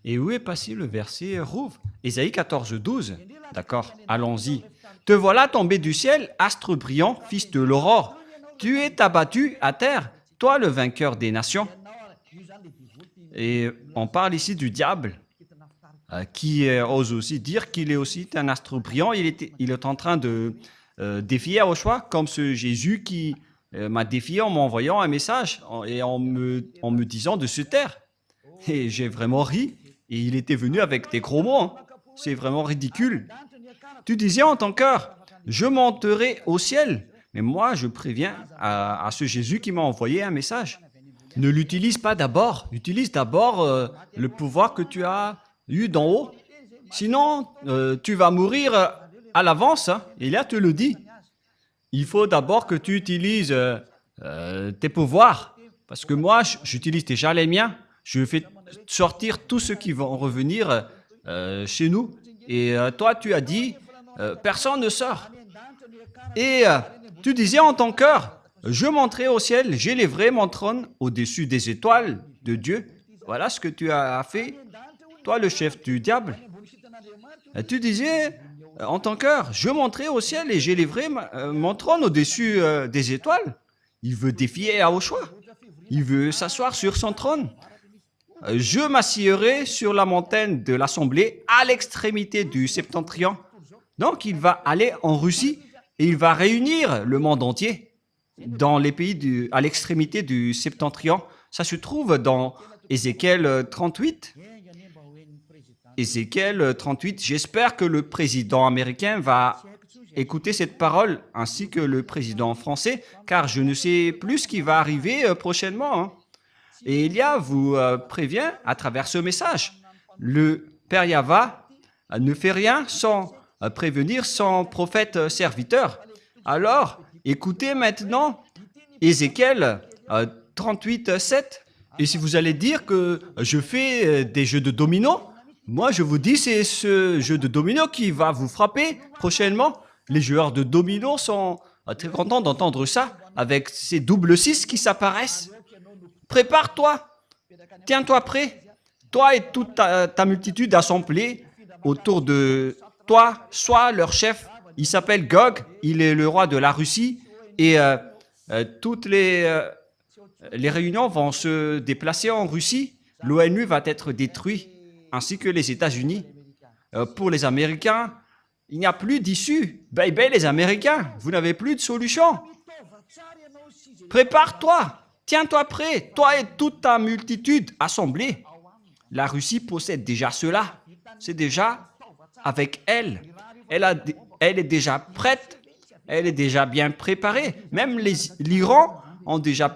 Et où est passé le verset Rouve? Ésaïe 14, 12. D'accord, allons-y. Te voilà tombé du ciel, astre brillant, fils de l'aurore. Tu es abattu à terre, toi le vainqueur des nations. Et on parle ici du diable, qui ose aussi dire qu'il est aussi un astre brillant. Il est en train de défier Yahushua, comme ce Jésus qui m'a défié en m'envoyant un message et en me disant de se taire. Et j'ai vraiment ri. Et il était venu avec des gros mots. Hein. C'est vraiment ridicule. Tu disais en ton cœur, je monterai au ciel. Mais moi, je préviens à ce Jésus qui m'a envoyé un message. Ne l'utilise pas d'abord. Utilise d'abord le pouvoir que tu as eu d'en haut. Sinon, tu vas mourir à l'avance. Hein. Et là, te le dit. Il faut d'abord que tu utilises tes pouvoirs. Parce que moi, j'utilise déjà les miens. Je fais sortir tous ceux qui vont revenir chez nous. Et toi, tu as dit, personne ne sort. Et tu disais en ton cœur, je monterai au ciel, j'élèverai mon trône au-dessus des étoiles de Dieu. Voilà ce que tu as fait. toi le chef du diable, tu disais en ton cœur, je monterai au ciel et j'élèverai mon trône au-dessus des étoiles. Il veut défier Yahushua. Il veut s'asseoir sur son trône. Je m'assiérai sur la montagne de l'Assemblée à l'extrémité du septentrion. Donc il va aller en Russie et il va réunir le monde entier dans les pays à l'extrémité du septentrion. Ça se trouve dans Ézéchiel 38. Ézéchiel 38, j'espère que le président américain va écouter cette parole, ainsi que le président français, car je ne sais plus ce qui va arriver prochainement. Hein. Et Elia vous prévient à travers ce message. Le Père Yahva ne fait rien sans prévenir son prophète serviteur. Alors, écoutez maintenant Ézéchiel 38, 7. Et si vous allez dire que je fais des jeux de dominos, moi je vous dis c'est ce jeu de dominos qui va vous frapper prochainement. Les joueurs de dominos sont très contents d'entendre ça avec ces doubles 6 qui s'apparaissent. Prépare-toi, tiens-toi prêt. Toi et toute ta multitude assemblée autour de toi, sois leur chef. Il s'appelle Gog, il est le roi de la Russie et toutes les réunions vont se déplacer en Russie. L'ONU va être détruit, ainsi que les États-Unis. Pour les Américains, il n'y a plus d'issue. Bye bye les Américains, vous n'avez plus de solution. Prépare-toi, tiens-toi prêt, toi et toute ta multitude assemblée. La Russie possède déjà cela. C'est déjà avec elle. Elle est déjà prête. Elle est déjà bien préparée. Même l'Iran ont déjà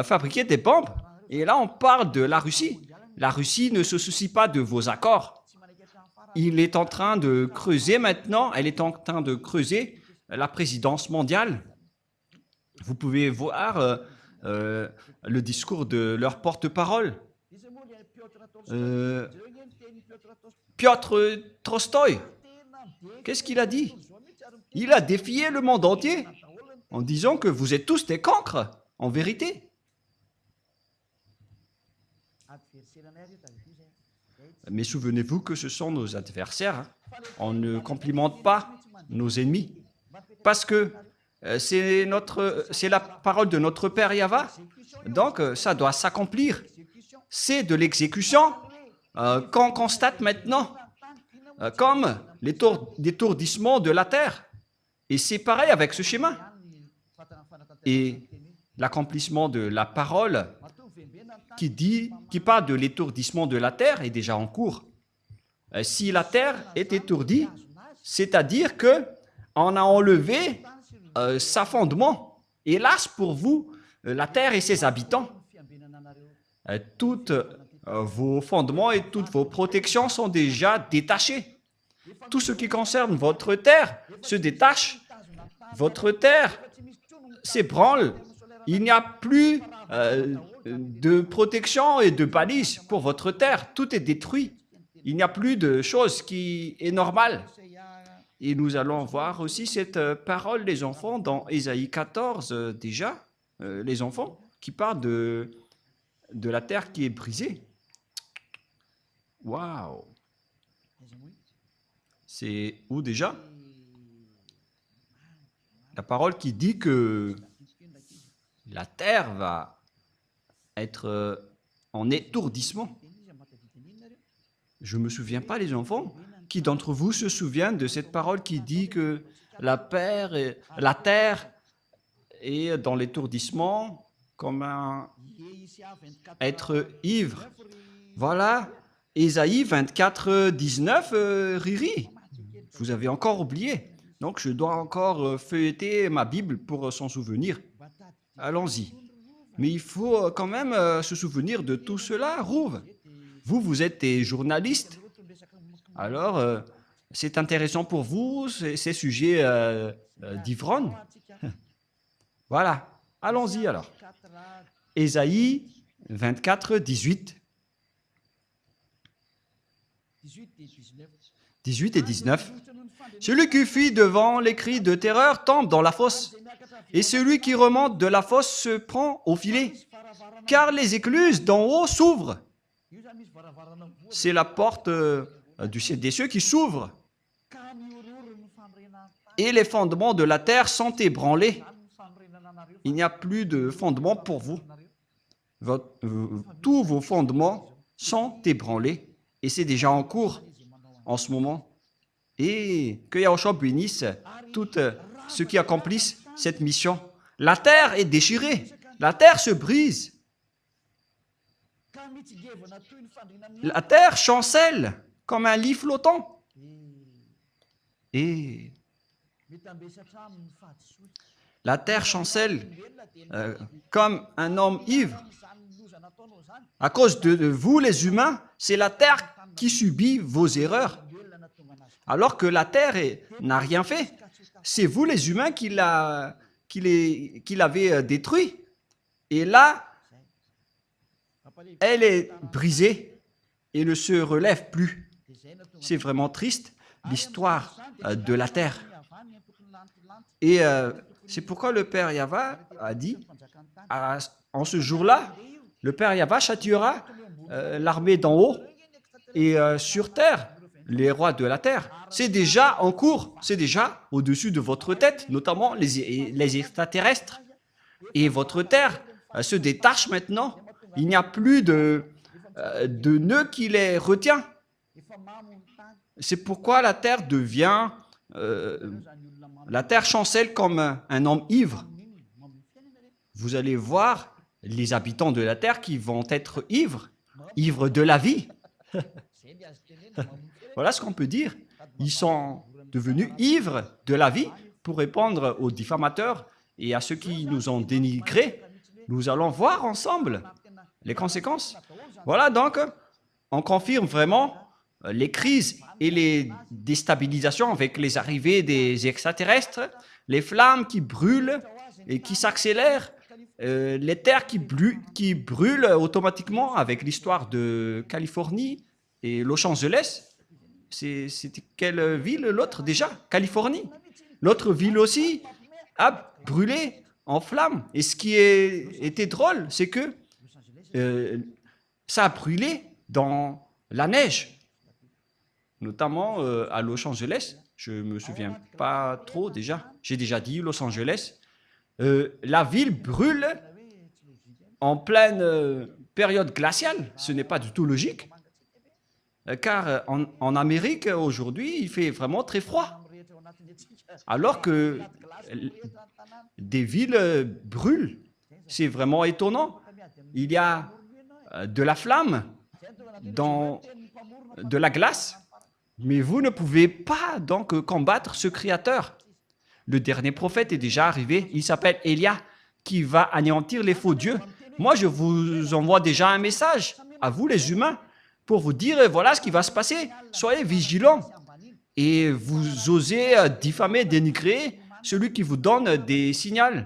fabriqué des bombes. Et là, on parle de la Russie. La Russie ne se soucie pas de vos accords. Il est en train de creuser maintenant, elle est en train de creuser la présidence mondiale. Vous pouvez voir le discours de leur porte-parole. Piotr Tolstoï, qu'est-ce qu'il a dit? Il a défié le monde entier en disant que vous êtes tous des cancres, en vérité. Mais souvenez-vous que ce sont nos adversaires. Hein. On ne complimente pas nos ennemis. Parce que c'est la parole de notre Père Yahva. Donc, ça doit s'accomplir. C'est de l'exécution qu'on constate maintenant, comme l'étourdissement de la terre. Et c'est pareil avec ce schéma. Et l'accomplissement de la parole qui parle de l'étourdissement de la terre est déjà en cours. Si la terre est étourdie, c'est-à-dire qu'on a enlevé sa fondement. Hélas pour vous, la terre et ses habitants. Toutes vos fondements et toutes vos protections sont déjà détachées. Tout ce qui concerne votre terre se détache. Votre terre s'ébranle. Il n'y a plus de protection et de balises pour votre terre. Tout est détruit. Il n'y a plus de chose qui est normale. Et nous allons voir aussi cette parole des enfants dans Ésaïe 14 déjà, les enfants qui parlent de la terre qui est brisée. Waouh! C'est où déjà? La parole qui dit que la terre va être en étourdissement. Je ne me souviens pas, les enfants. Qui d'entre vous se souvient de cette parole qui dit que la terre est dans l'étourdissement comme un être ivre? Voilà, Ésaïe 24, 19, Riri. Vous avez encore oublié. Donc, je dois encore feuilleter ma Bible pour s'en souvenir. Allons-y. Mais il faut quand même se souvenir de tout cela, Rouve. Vous êtes des journalistes. Alors, c'est intéressant pour vous, ces sujets d'ivrogne. Voilà. Allons-y alors. Ésaïe 24, 18. 18 et 19. Celui qui fuit devant les cris de terreur tombe dans la fosse, et celui qui remonte de la fosse se prend au filet, car les écluses d'en haut s'ouvrent, C'est la porte des cieux qui s'ouvre. Et les fondements de la terre sont ébranlés. Il n'y a plus de fondements pour vous. Tous vos fondements sont ébranlés. Et c'est déjà en cours en ce moment. Et que Yahushua bénisse tous ceux qui accomplissent cette mission. La terre est déchirée. La terre se brise. La terre chancelle comme un lit flottant. Et la terre chancelle comme un homme ivre. À cause de vous, les humains, c'est la terre qui subit vos erreurs. Alors que la terre n'a rien fait. C'est vous, les humains, qui l'avez détruit. Et là, elle est brisée et ne se relève plus. C'est vraiment triste, l'histoire de la terre. Et c'est pourquoi le Père Yahva a dit, en ce jour-là, le Père Yahva châtiera l'armée d'en haut et sur terre, les rois de la terre. C'est déjà en cours, c'est déjà au-dessus de votre tête, notamment les extraterrestres. Et votre terre se détache maintenant. Il n'y a plus de nœud qui les retient. C'est pourquoi la terre devient... la terre chancelle comme un homme ivre. Vous allez voir les habitants de la terre qui vont être ivres de la vie. Voilà ce qu'on peut dire. Ils sont devenus ivres de la vie pour répondre aux diffamateurs et à ceux qui nous ont dénigrés. Nous allons voir ensemble les conséquences. Voilà donc, on confirme vraiment les crises et les déstabilisations avec les arrivées des extraterrestres, les flammes qui brûlent et qui s'accélèrent, les terres qui brûlent automatiquement avec l'histoire de Californie et Los Angeles. C'était quelle ville l'autre déjà? Californie. L'autre ville aussi a brûlé en flammes. Et ce qui était drôle, c'est que ça a brûlé dans la neige. Notamment à Los Angeles. Je ne me souviens pas trop déjà. J'ai déjà dit Los Angeles. La ville brûle en pleine période glaciale. Ce n'est pas du tout logique. Car en Amérique, aujourd'hui, il fait vraiment très froid. Alors que des villes brûlent. C'est vraiment étonnant. Il y a de la flamme dans de la glace. Mais vous ne pouvez pas donc combattre ce Créateur. Le dernier prophète est déjà arrivé. Il s'appelle Élia, qui va anéantir les faux dieux. Moi, je vous envoie déjà un message à vous, les humains, pour vous dire, voilà ce qui va se passer. Soyez vigilants. Et vous osez diffamer, dénigrer celui qui vous donne des signaux.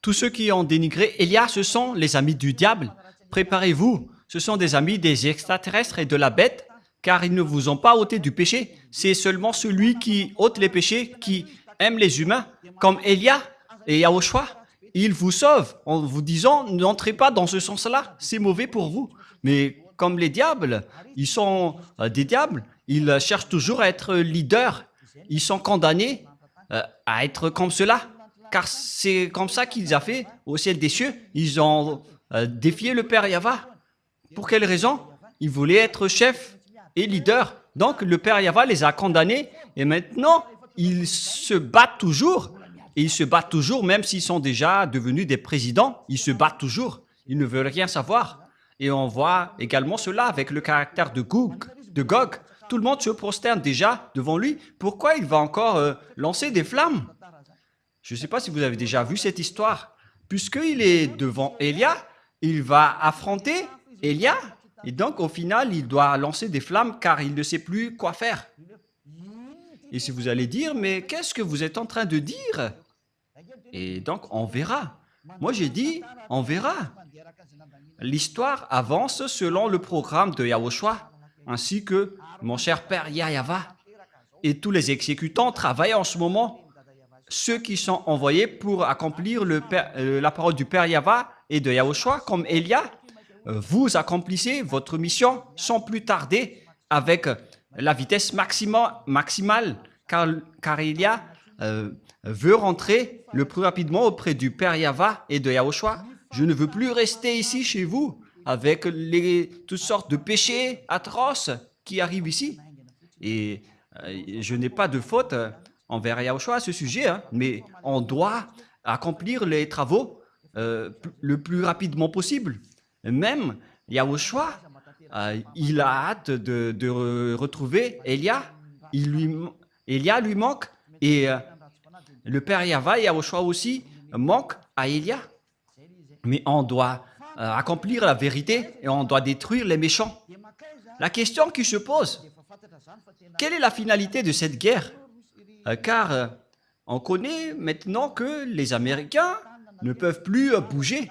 Tous ceux qui ont dénigré Élia, ce sont les amis du diable. Préparez-vous. Ce sont des amis des extraterrestres et de la bête, car ils ne vous ont pas ôté du péché. C'est seulement celui qui ôte les péchés, qui aime les humains, comme Élia et Yahushua. Il vous sauve en vous disant, n'entrez pas dans ce sens-là, c'est mauvais pour vous. Mais comme les diables, ils sont des diables, ils cherchent toujours à être leaders. Ils sont condamnés à être comme cela, car c'est comme ça qu'ils ont fait au ciel des cieux. Ils ont défié le Père Yahva. Pour quelle raison? Ils voulaient être chefs et leaders. Donc le Père Yahva les a condamnés et maintenant ils se battent toujours. Et ils se battent toujours, même s'ils sont déjà devenus des présidents, ils se battent toujours. Ils ne veulent rien savoir. Et on voit également cela avec le caractère de Gog. Tout le monde se prosterne déjà devant lui. Pourquoi il va encore lancer des flammes? Je ne sais pas si vous avez déjà vu cette histoire. Puisqu'il est devant Élia, il va affronter Élia. Et donc, au final, il doit lancer des flammes car il ne sait plus quoi faire. Et si vous allez dire, mais qu'est-ce que vous êtes en train de dire? Et donc, on verra. Moi, j'ai dit, on verra. L'histoire avance selon le programme de Yahushua, ainsi que mon cher Père Yahva. Et tous les exécutants travaillent en ce moment. Ceux qui sont envoyés pour accomplir la parole du Père Yahva et de Yahushua, comme Élia, vous accomplissez votre mission sans plus tarder avec la vitesse maximale, car Elia veut rentrer le plus rapidement auprès du Père Yahva et de Yahushua. Je ne veux plus rester ici chez vous avec toutes sortes de péchés atroces qui arrivent ici. Et je n'ai pas de faute envers Yahushua à ce sujet, hein, mais on doit accomplir les travaux le plus rapidement possible. Même Yahushua, il a hâte de retrouver Elia. Elia lui manque et le Père Yahva et Yahushua aussi manquent à Elia. Mais on doit accomplir la vérité et on doit détruire les méchants. La question qui se pose, quelle est la finalité de cette guerre? Car on connaît maintenant que les Américains ne peuvent plus bouger.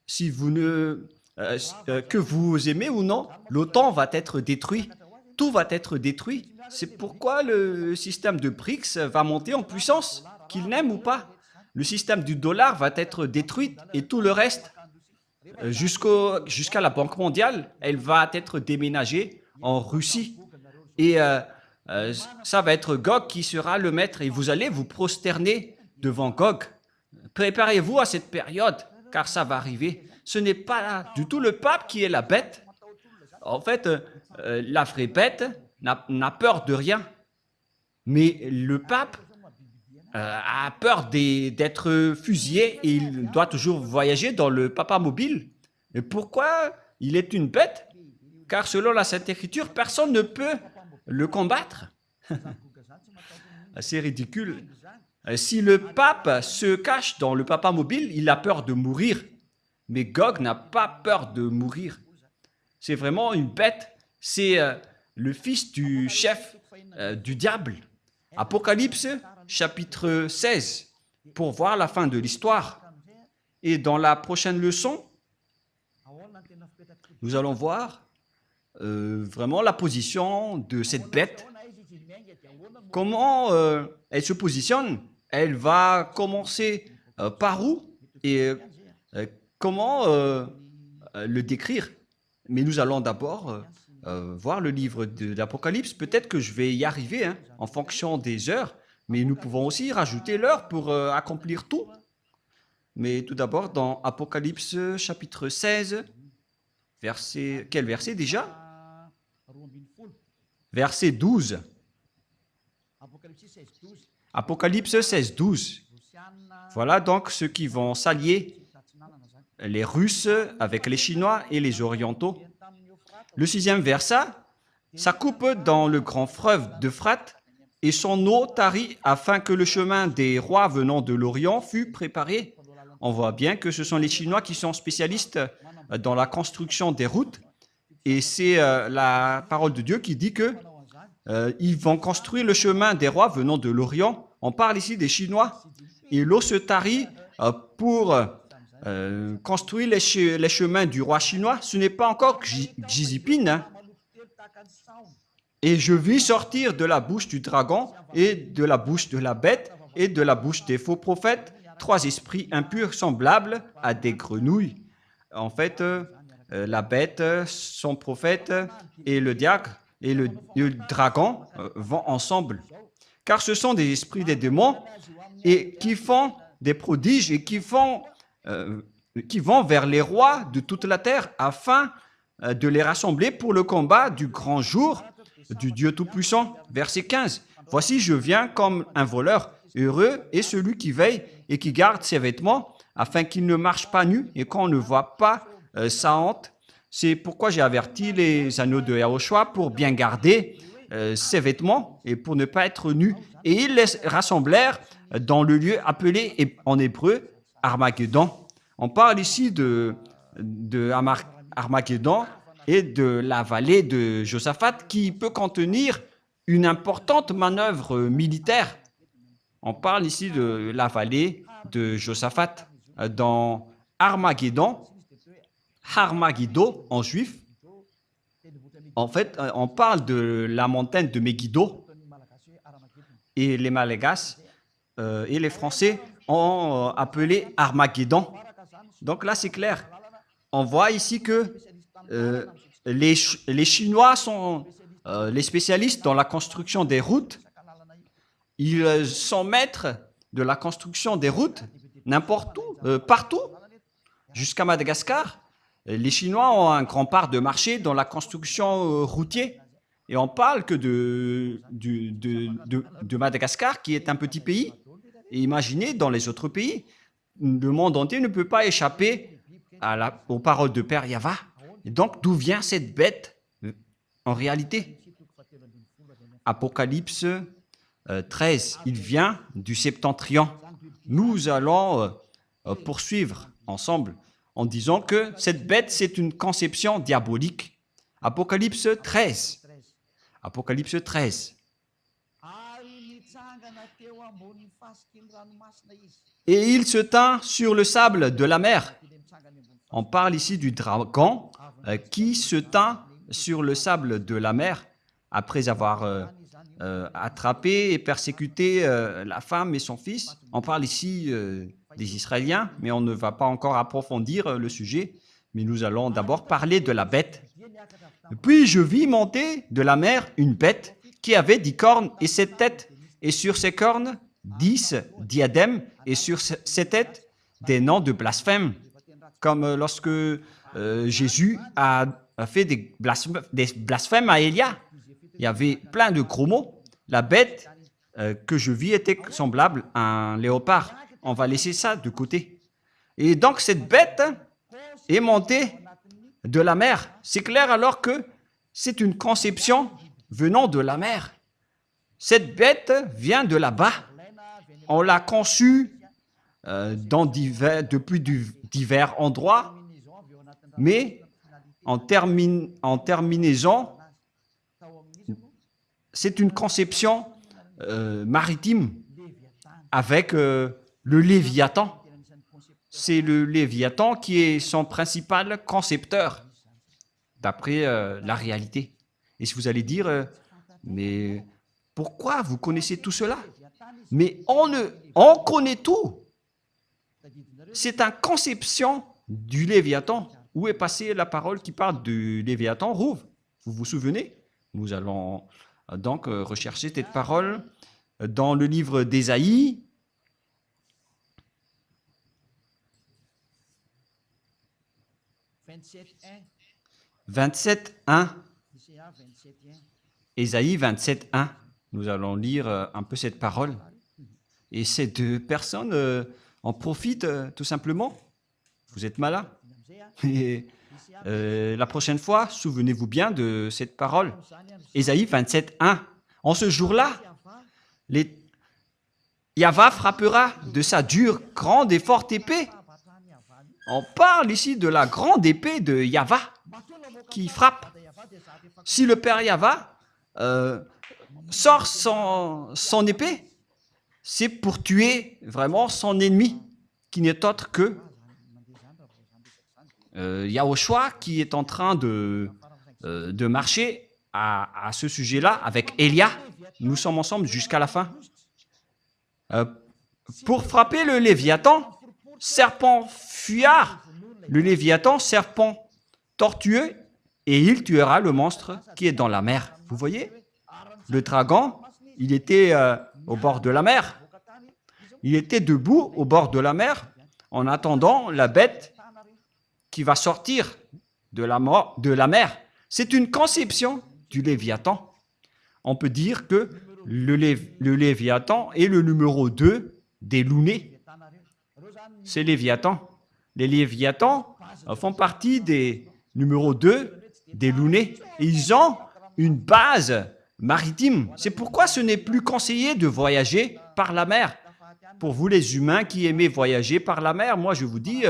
Si vous que vous aimez ou non, l'OTAN va être détruit. Tout va être détruit. C'est pourquoi le système de BRICS va monter en puissance, qu'il n'aime ou pas. Le système du dollar va être détruit et tout le reste, jusqu'à la Banque mondiale, elle va être déménagée en Russie. Et ça va être Gog qui sera le maître et vous allez vous prosterner devant Gog. Préparez-vous à cette période, car ça va arriver. Ce n'est pas du tout le pape qui est la bête. En fait, la vraie bête n'a peur de rien. Mais le pape a peur d'être fusillé et il doit toujours voyager dans le papa mobile. Et pourquoi il est une bête? Car selon la Sainte Écriture, personne ne peut le combattre. C'est ridicule. Si le pape se cache dans le papa mobile, il a peur de mourir. Mais Gog n'a pas peur de mourir. C'est vraiment une bête. C'est le fils du chef du diable. Apocalypse, chapitre 16, pour voir la fin de l'histoire. Et dans la prochaine leçon, nous allons voir vraiment la position de cette bête. Comment elle se positionne? Elle va commencer par où? Et comment le décrire? Mais nous allons d'abord voir le livre de l'Apocalypse. Peut-être que je vais y arriver hein, en fonction des heures, mais nous pouvons aussi rajouter l'heure pour accomplir tout. Mais tout d'abord, dans Apocalypse chapitre 16, quel verset déjà? Verset 12. Apocalypse 16, 12. Voilà donc ceux qui vont s'allier, les Russes avec les Chinois et les Orientaux. Le 6e verset, ça coupe dans le grand fleuve d'Euphrate et son eau tarit afin que le chemin des rois venant de l'Orient fût préparé. On voit bien que ce sont les Chinois qui sont spécialistes dans la construction des routes et c'est la parole de Dieu qui dit que ils vont construire le chemin des rois venant de l'Orient. On parle ici des Chinois et l'eau se tarit pour construire les chemins du roi chinois. Ce n'est pas encore Xi Jinping. Hein. Et je vis sortir de la bouche du dragon et de la bouche de la bête et de la bouche des faux prophètes 3 esprits impurs semblables à des grenouilles. En fait, la bête, son prophète et le diacre et le dragon vont ensemble. Car ce sont des esprits des démons et qui font des prodiges et qui vont vers les rois de toute la terre afin de les rassembler pour le combat du grand jour du Dieu Tout-Puissant. Verset 15. Voici, je viens comme un voleur. Heureux est celui qui veille et qui garde ses vêtements afin qu'il ne marche pas nu et qu'on ne voit pas sa honte. C'est pourquoi j'ai averti les anneaux de Yahushua pour bien garder ses vêtements et pour ne pas être nus. Et ils les rassemblèrent dans le lieu appelé en hébreu Armageddon. On parle ici de Armageddon et de la vallée de Josaphat qui peut contenir une importante manœuvre militaire. On parle ici de la vallée de Josaphat dans Armageddon. Armageddon en juif. En fait, on parle de la montagne de Megiddo et les Malagasy et les Français ont appelé Armageddon. Donc là, c'est clair. on voit ici que euh, les Chinois sont les spécialistes dans la construction des routes. Ils sont maîtres de la construction des routes n'importe où, partout, jusqu'à Madagascar. Les Chinois ont un grand part de marché dans la construction routière. Et on parle que de Madagascar, qui est un petit pays. Et imaginez, dans les autres pays, le monde entier ne peut pas échapper aux paroles de Père Yava. Et donc, d'où vient cette bête en réalité? Apocalypse 13, il vient du septentrion. Nous allons poursuivre ensemble en disant que cette bête, c'est une conception diabolique. Apocalypse 13. Apocalypse 13. Et il se tint sur le sable de la mer. On parle ici du dragon qui se tint sur le sable de la mer après avoir attrapé et persécuté la femme et son fils. On parle ici des Israéliens, mais on ne va pas encore approfondir le sujet. Mais nous allons d'abord parler de la bête. Puis je vis monter de la mer une bête qui avait 10 cornes et 7 têtes, et sur ses cornes 10 diadèmes, et sur ses têtes des noms de blasphème, comme lorsque Jésus a fait des blasphèmes à Élia. Il y avait plein de gros mots. La bête que je vis était semblable à un léopard. On va laisser ça de côté. Et donc cette bête est montée de la mer. C'est clair alors que c'est une conception venant de la mer. Cette bête vient de là-bas. On l'a conçue depuis divers endroits, mais en terminaison, c'est une conception maritime avec le Léviathan. C'est le Léviathan qui est son principal concepteur, d'après la réalité. Et si vous allez dire, mais pourquoi vous connaissez tout cela? Mais on connaît tout. C'est une conception du Léviathan. Où est passée la parole qui parle du Léviathan? Rouve, vous vous souvenez? Nous allons donc rechercher cette parole dans le livre d'Ésaïe. 27.1. Ésaïe 27.1. Nous allons lire un peu cette parole. Et ces deux personnes en profitent tout simplement. Vous êtes malins. Et la prochaine fois, souvenez-vous bien de cette parole. Ésaïe 27.1. En ce jour-là, Yahva frappera de sa dure, grande et forte épée. On parle ici de la grande épée de Yahva qui frappe. Si le Père Yahva sort son épée, c'est pour tuer vraiment son ennemi, qui n'est autre que Yahushua, qui est en train de marcher à ce sujet-là avec Élia. Nous sommes ensemble jusqu'à la fin. Pour frapper le Léviathan, serpent fuyard, le Léviathan, serpent tortueux, et il tuera le monstre qui est dans la mer. Vous voyez? Le dragon, il était au bord de la mer. Il était debout au bord de la mer en attendant la bête qui va sortir de la mer. C'est une conception du Léviathan. On peut dire que le Léviathan est le numéro 2 des Lounés. C'est Léviathan. Les Léviathans font partie des numéros 2 des Lounés. Et ils ont une base maritime. C'est pourquoi ce n'est plus conseillé de voyager par la mer. Pour vous les humains qui aimez voyager par la mer, moi je vous dis,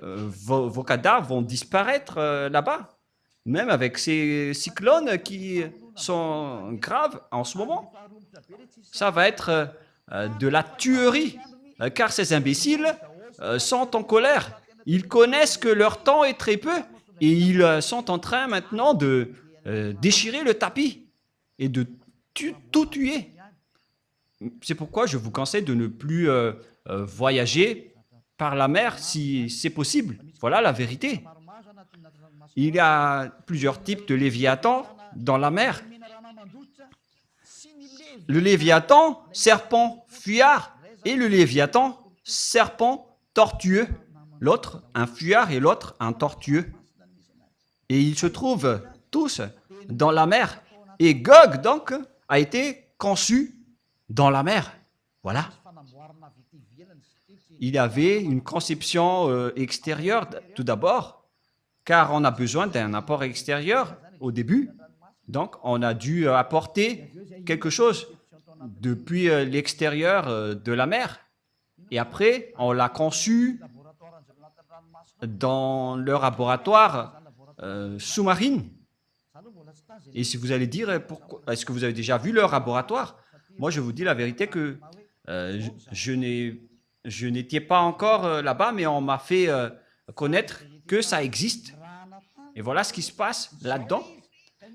vos cadavres vont disparaître là-bas. Même avec ces cyclones qui sont graves en ce moment. Ça va être de la tuerie, car ces imbéciles sont en colère. Ils connaissent que leur temps est très peu et ils sont en train maintenant de déchirer le tapis et de tout tuer. C'est pourquoi je vous conseille de ne plus voyager par la mer si c'est possible. Voilà la vérité. Il y a plusieurs types de léviathans dans la mer. Le léviathan, serpent fuyard, et le léviathan, serpent tortueux. L'autre, un fuyard, et l'autre, un tortueux. Et ils se trouvent tous dans la mer. Et Gog, donc, a été conçu dans la mer. Voilà. Il y avait une conception extérieure tout d'abord, car on a besoin d'un apport extérieur au début. Donc, on a dû apporter quelque chose depuis l'extérieur de la mer. Et après, on l'a conçu dans le laboratoire sous-marine. Et si vous allez dire, est-ce que vous avez déjà vu leur laboratoire? Moi, je vous dis la vérité que je n'étais pas encore là-bas, mais on m'a fait connaître que ça existe. Et voilà ce qui se passe là-dedans.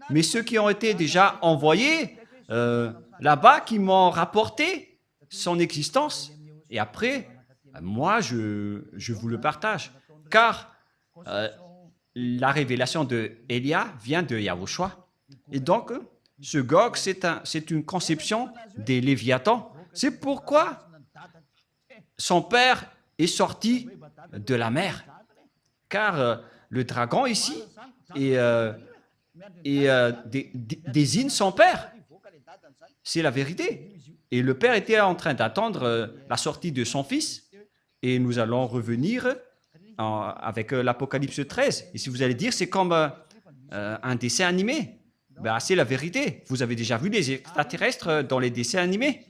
Mais ceux qui ont été déjà envoyés là-bas, qui m'ont rapporté son existence, et après, moi, je vous le partage. Car la révélation de Élia vient de Yahushua. Et donc, ce Gog, c'est une conception des Léviathans. C'est pourquoi son père est sorti de la mer. Car le dragon ici désigne son père. C'est la vérité. Et le père était en train d'attendre la sortie de son fils. Et nous allons revenir avec l'Apocalypse 13. Et si vous allez dire, c'est comme un dessin animé, ben, c'est la vérité. Vous avez déjà vu les extraterrestres dans les dessins animés?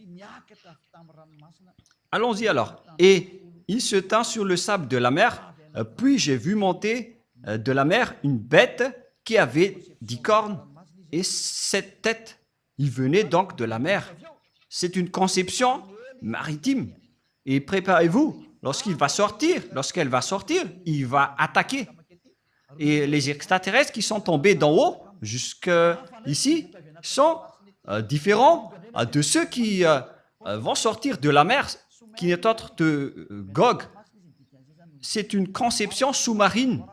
Allons-y alors. Et il se tint sur le sable de la mer, puis j'ai vu monter de la mer une bête qui avait 10 cornes et 7 têtes. Il venait donc de la mer. C'est une conception maritime. Et préparez-vous, lorsqu'elle va sortir, il va attaquer. Et les extraterrestres qui sont tombés d'en haut jusqu'ici sont différents de ceux qui vont sortir de la mer, qui n'est autre que Gog. C'est une conception sous-marine.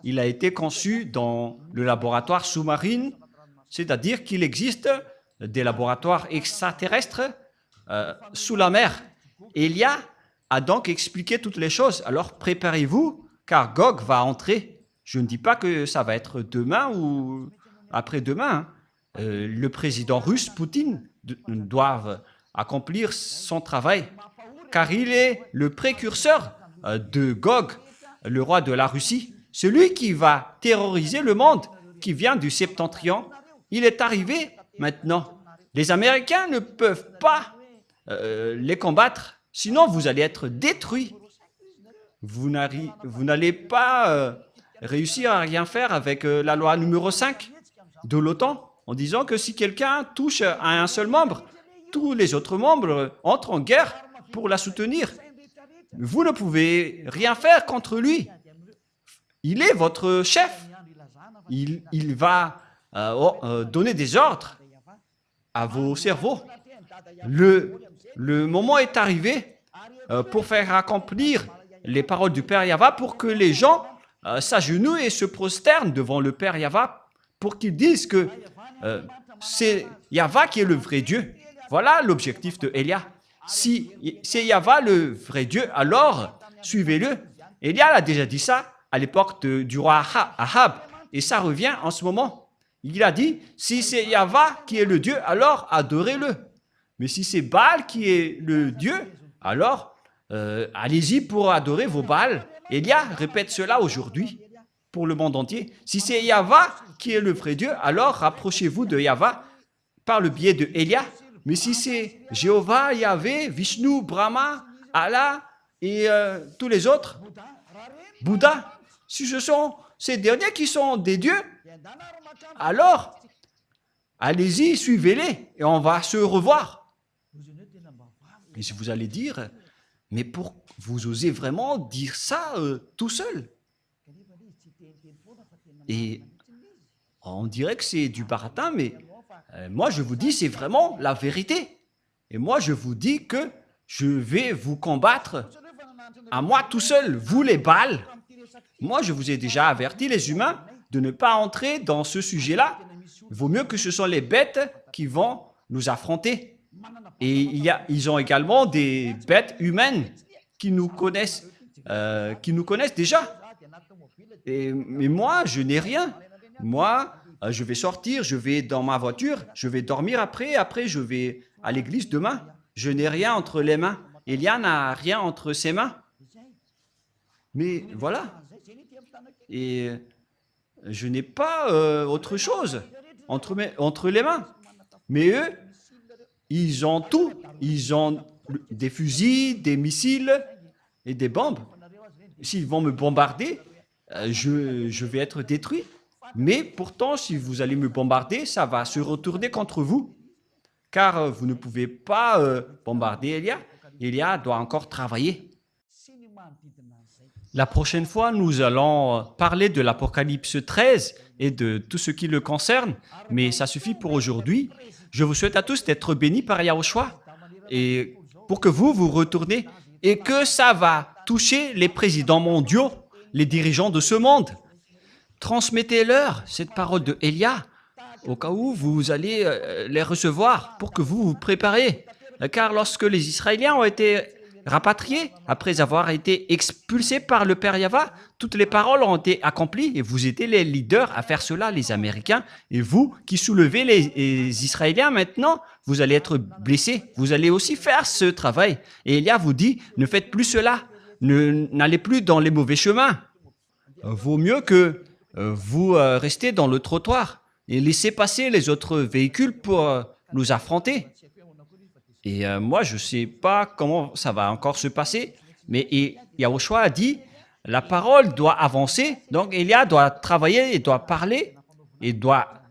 Il a été conçu dans le laboratoire sous-marine, c'est-à-dire qu'il existe des laboratoires extraterrestres sous la mer. Élia a donc expliqué toutes les choses. Alors préparez-vous, car Gog va entrer. Je ne dis pas que ça va être demain ou après-demain. Le président russe, Poutine, doit accomplir son travail, car il est le précurseur de Gog, le roi de la Russie, celui qui va terroriser le monde, qui vient du septentrion. Il est arrivé maintenant. Les Américains ne peuvent pas les combattre, sinon vous allez être détruits. Vous n'allez pas réussir à rien faire avec la loi numéro 5 de l'OTAN, en disant que si quelqu'un touche à un seul membre, tous les autres membres entrent en guerre pour la soutenir. Vous ne pouvez rien faire contre lui. Il est votre chef. Il va donner des ordres à vos cerveaux. Le moment est arrivé pour faire accomplir les paroles du Père Yahva, pour que les gens s'agenouillent et se prosternent devant le Père Yahva, pour qu'ils disent que c'est Yahva qui est le vrai Dieu. Voilà l'objectif de Élia. Si c'est Yahva le vrai Dieu, alors suivez-le. Élia a déjà dit ça à l'époque du roi Ahab, et ça revient en ce moment. Il a dit, si c'est Yahva qui est le Dieu, alors adorez-le. Mais si c'est Baal qui est le Dieu, alors allez-y pour adorer vos Baals. Élia répète cela aujourd'hui pour le monde entier. Si c'est Yahva qui est le vrai Dieu, alors rapprochez-vous de Yahva par le biais de Élia. Mais si c'est Jéhovah, Yahvé, Vishnu, Brahma, Allah et tous les autres, Bouddha, si ce sont ces derniers qui sont des dieux, alors allez-y, suivez-les et on va se revoir. Et si vous allez dire, mais pour vous osez vraiment dire ça tout seul? Et on dirait que c'est du baratin, mais moi je vous dis, c'est vraiment la vérité. Et moi je vous dis que je vais vous combattre à moi tout seul, vous les Baals, moi je vous ai déjà averti les humains de ne pas entrer dans ce sujet-là. Il vaut mieux que ce sont les bêtes qui vont nous affronter. Et ils ont également des bêtes humaines qui nous connaissent déjà. Mais moi, je n'ai rien. Moi, je vais sortir, je vais dans ma voiture, je vais dormir après je vais à l'église demain. Je n'ai rien entre les mains. Élia n'a rien entre ses mains. Mais voilà. Et je n'ai pas autre chose entre les mains. Mais eux, ils ont tout. Ils ont des fusils, des missiles et des bombes. S'ils vont me bombarder, je vais être détruit. Mais pourtant, si vous allez me bombarder, ça va se retourner contre vous. Car vous ne pouvez pas bombarder Élia. Élia doit encore travailler. La prochaine fois, nous allons parler de l'Apocalypse 13 et de tout ce qui le concerne. Mais ça suffit pour aujourd'hui. Je vous souhaite à tous d'être bénis par Yahushua et pour que vous retournez et que ça va toucher les présidents mondiaux, les dirigeants de ce monde. Transmettez-leur cette parole de Élia au cas où vous allez les recevoir pour que vous vous préparez. Car lorsque les Israéliens ont été rapatriés, après avoir été expulsés par le Père Yahva, toutes les paroles ont été accomplies et vous étiez les leaders à faire cela, les Américains. Et vous qui soulevez les Israéliens maintenant, vous allez être blessés. Vous allez aussi faire ce travail. Et Élia vous dit, ne faites plus cela. N'allez plus dans les mauvais chemins. Vaut mieux que vous restez dans le trottoir et laissez passer les autres véhicules pour nous affronter. Et moi, je ne sais pas comment ça va encore se passer, mais Yahushua a dit, la parole doit avancer, donc Élia doit travailler, il doit parler, et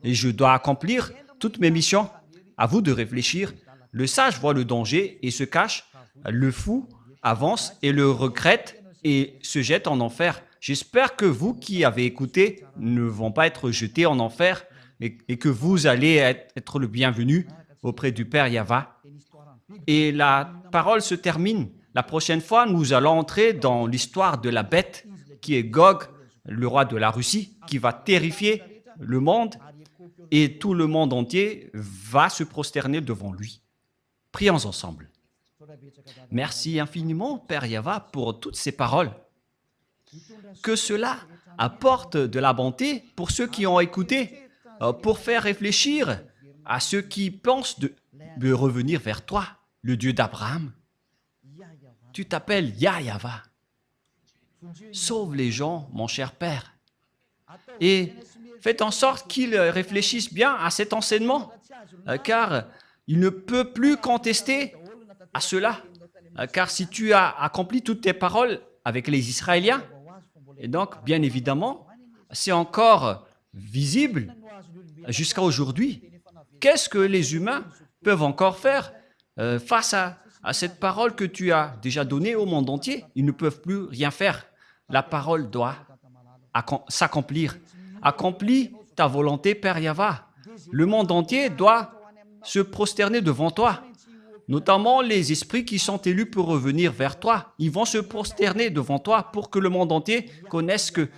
je dois accomplir toutes mes missions. À vous de réfléchir. Le sage voit le danger et se cache, le fou avance et le regrette et se jette en enfer. J'espère que vous qui avez écouté ne vont pas être jetés en enfer et que vous allez être le bienvenu auprès du Père Yahva. Et la parole se termine. La prochaine fois, nous allons entrer dans l'histoire de la bête qui est Gog, le roi de la Russie, qui va terrifier le monde et tout le monde entier va se prosterner devant lui. Prions ensemble. Merci infiniment, Père Yahva, pour toutes ces paroles. Que cela apporte de la bonté pour ceux qui ont écouté, pour faire réfléchir à ceux qui pensent de revenir vers toi, le Dieu d'Abraham. Tu t'appelles Yahva. Sauve les gens, mon cher Père. Et faites en sorte qu'ils réfléchissent bien à cet enseignement, car il ne peut plus contester à cela. Car si tu as accompli toutes tes paroles avec les Israéliens, et donc, bien évidemment, c'est encore visible jusqu'à aujourd'hui. Qu'est-ce que les humains peuvent encore faire face à cette parole que tu as déjà donnée au monde entier? Ils ne peuvent plus rien faire. La parole doit s'accomplir. Accomplis ta volonté, Père Yahva. Le monde entier doit se prosterner devant toi. Notamment les esprits qui sont élus pour revenir vers toi. Ils vont se prosterner devant toi pour que le monde entier connaisse que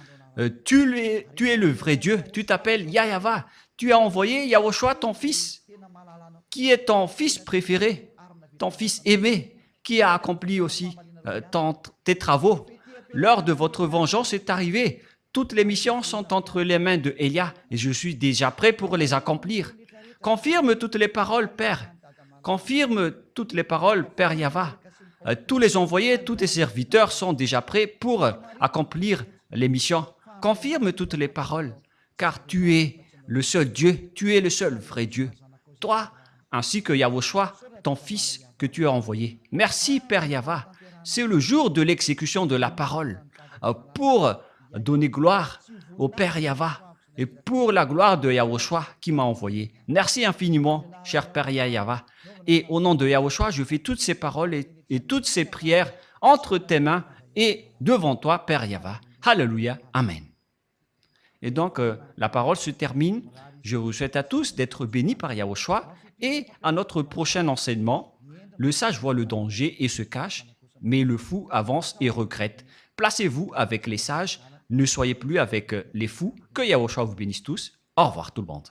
tu es le vrai Dieu. Tu t'appelles Yahva. Tu as envoyé Yahushua, ton fils, qui est ton fils préféré, ton fils aimé, qui a accompli aussi tes travaux. L'heure de votre vengeance est arrivée. Toutes les missions sont entre les mains de Élia et je suis déjà prêt pour les accomplir. Confirme toutes les paroles, Père. Confirme toutes les paroles, Père Yahva. Tous les envoyés, tous tes serviteurs sont déjà prêts pour accomplir les missions. Confirme toutes les paroles, car tu es le seul Dieu, tu es le seul vrai Dieu. Toi, ainsi que Yahushua, ton Fils que tu as envoyé. Merci, Père Yahva. C'est le jour de l'exécution de la parole pour donner gloire au Père Yahva et pour la gloire de Yahushua qui m'a envoyé. Merci infiniment, cher Père Yahva. Et au nom de Yahushua, je fais toutes ces paroles et toutes ces prières entre tes mains et devant toi, Père Yahva. Alléluia. Amen. Et donc, la parole se termine. Je vous souhaite à tous d'être bénis par Yahushua et à notre prochain enseignement. Le sage voit le danger et se cache. mais le fou avance et regrette. Placez-vous avec les sages, ne soyez plus avec les fous. Que Yahushua vous bénisse tous. Au revoir tout le monde.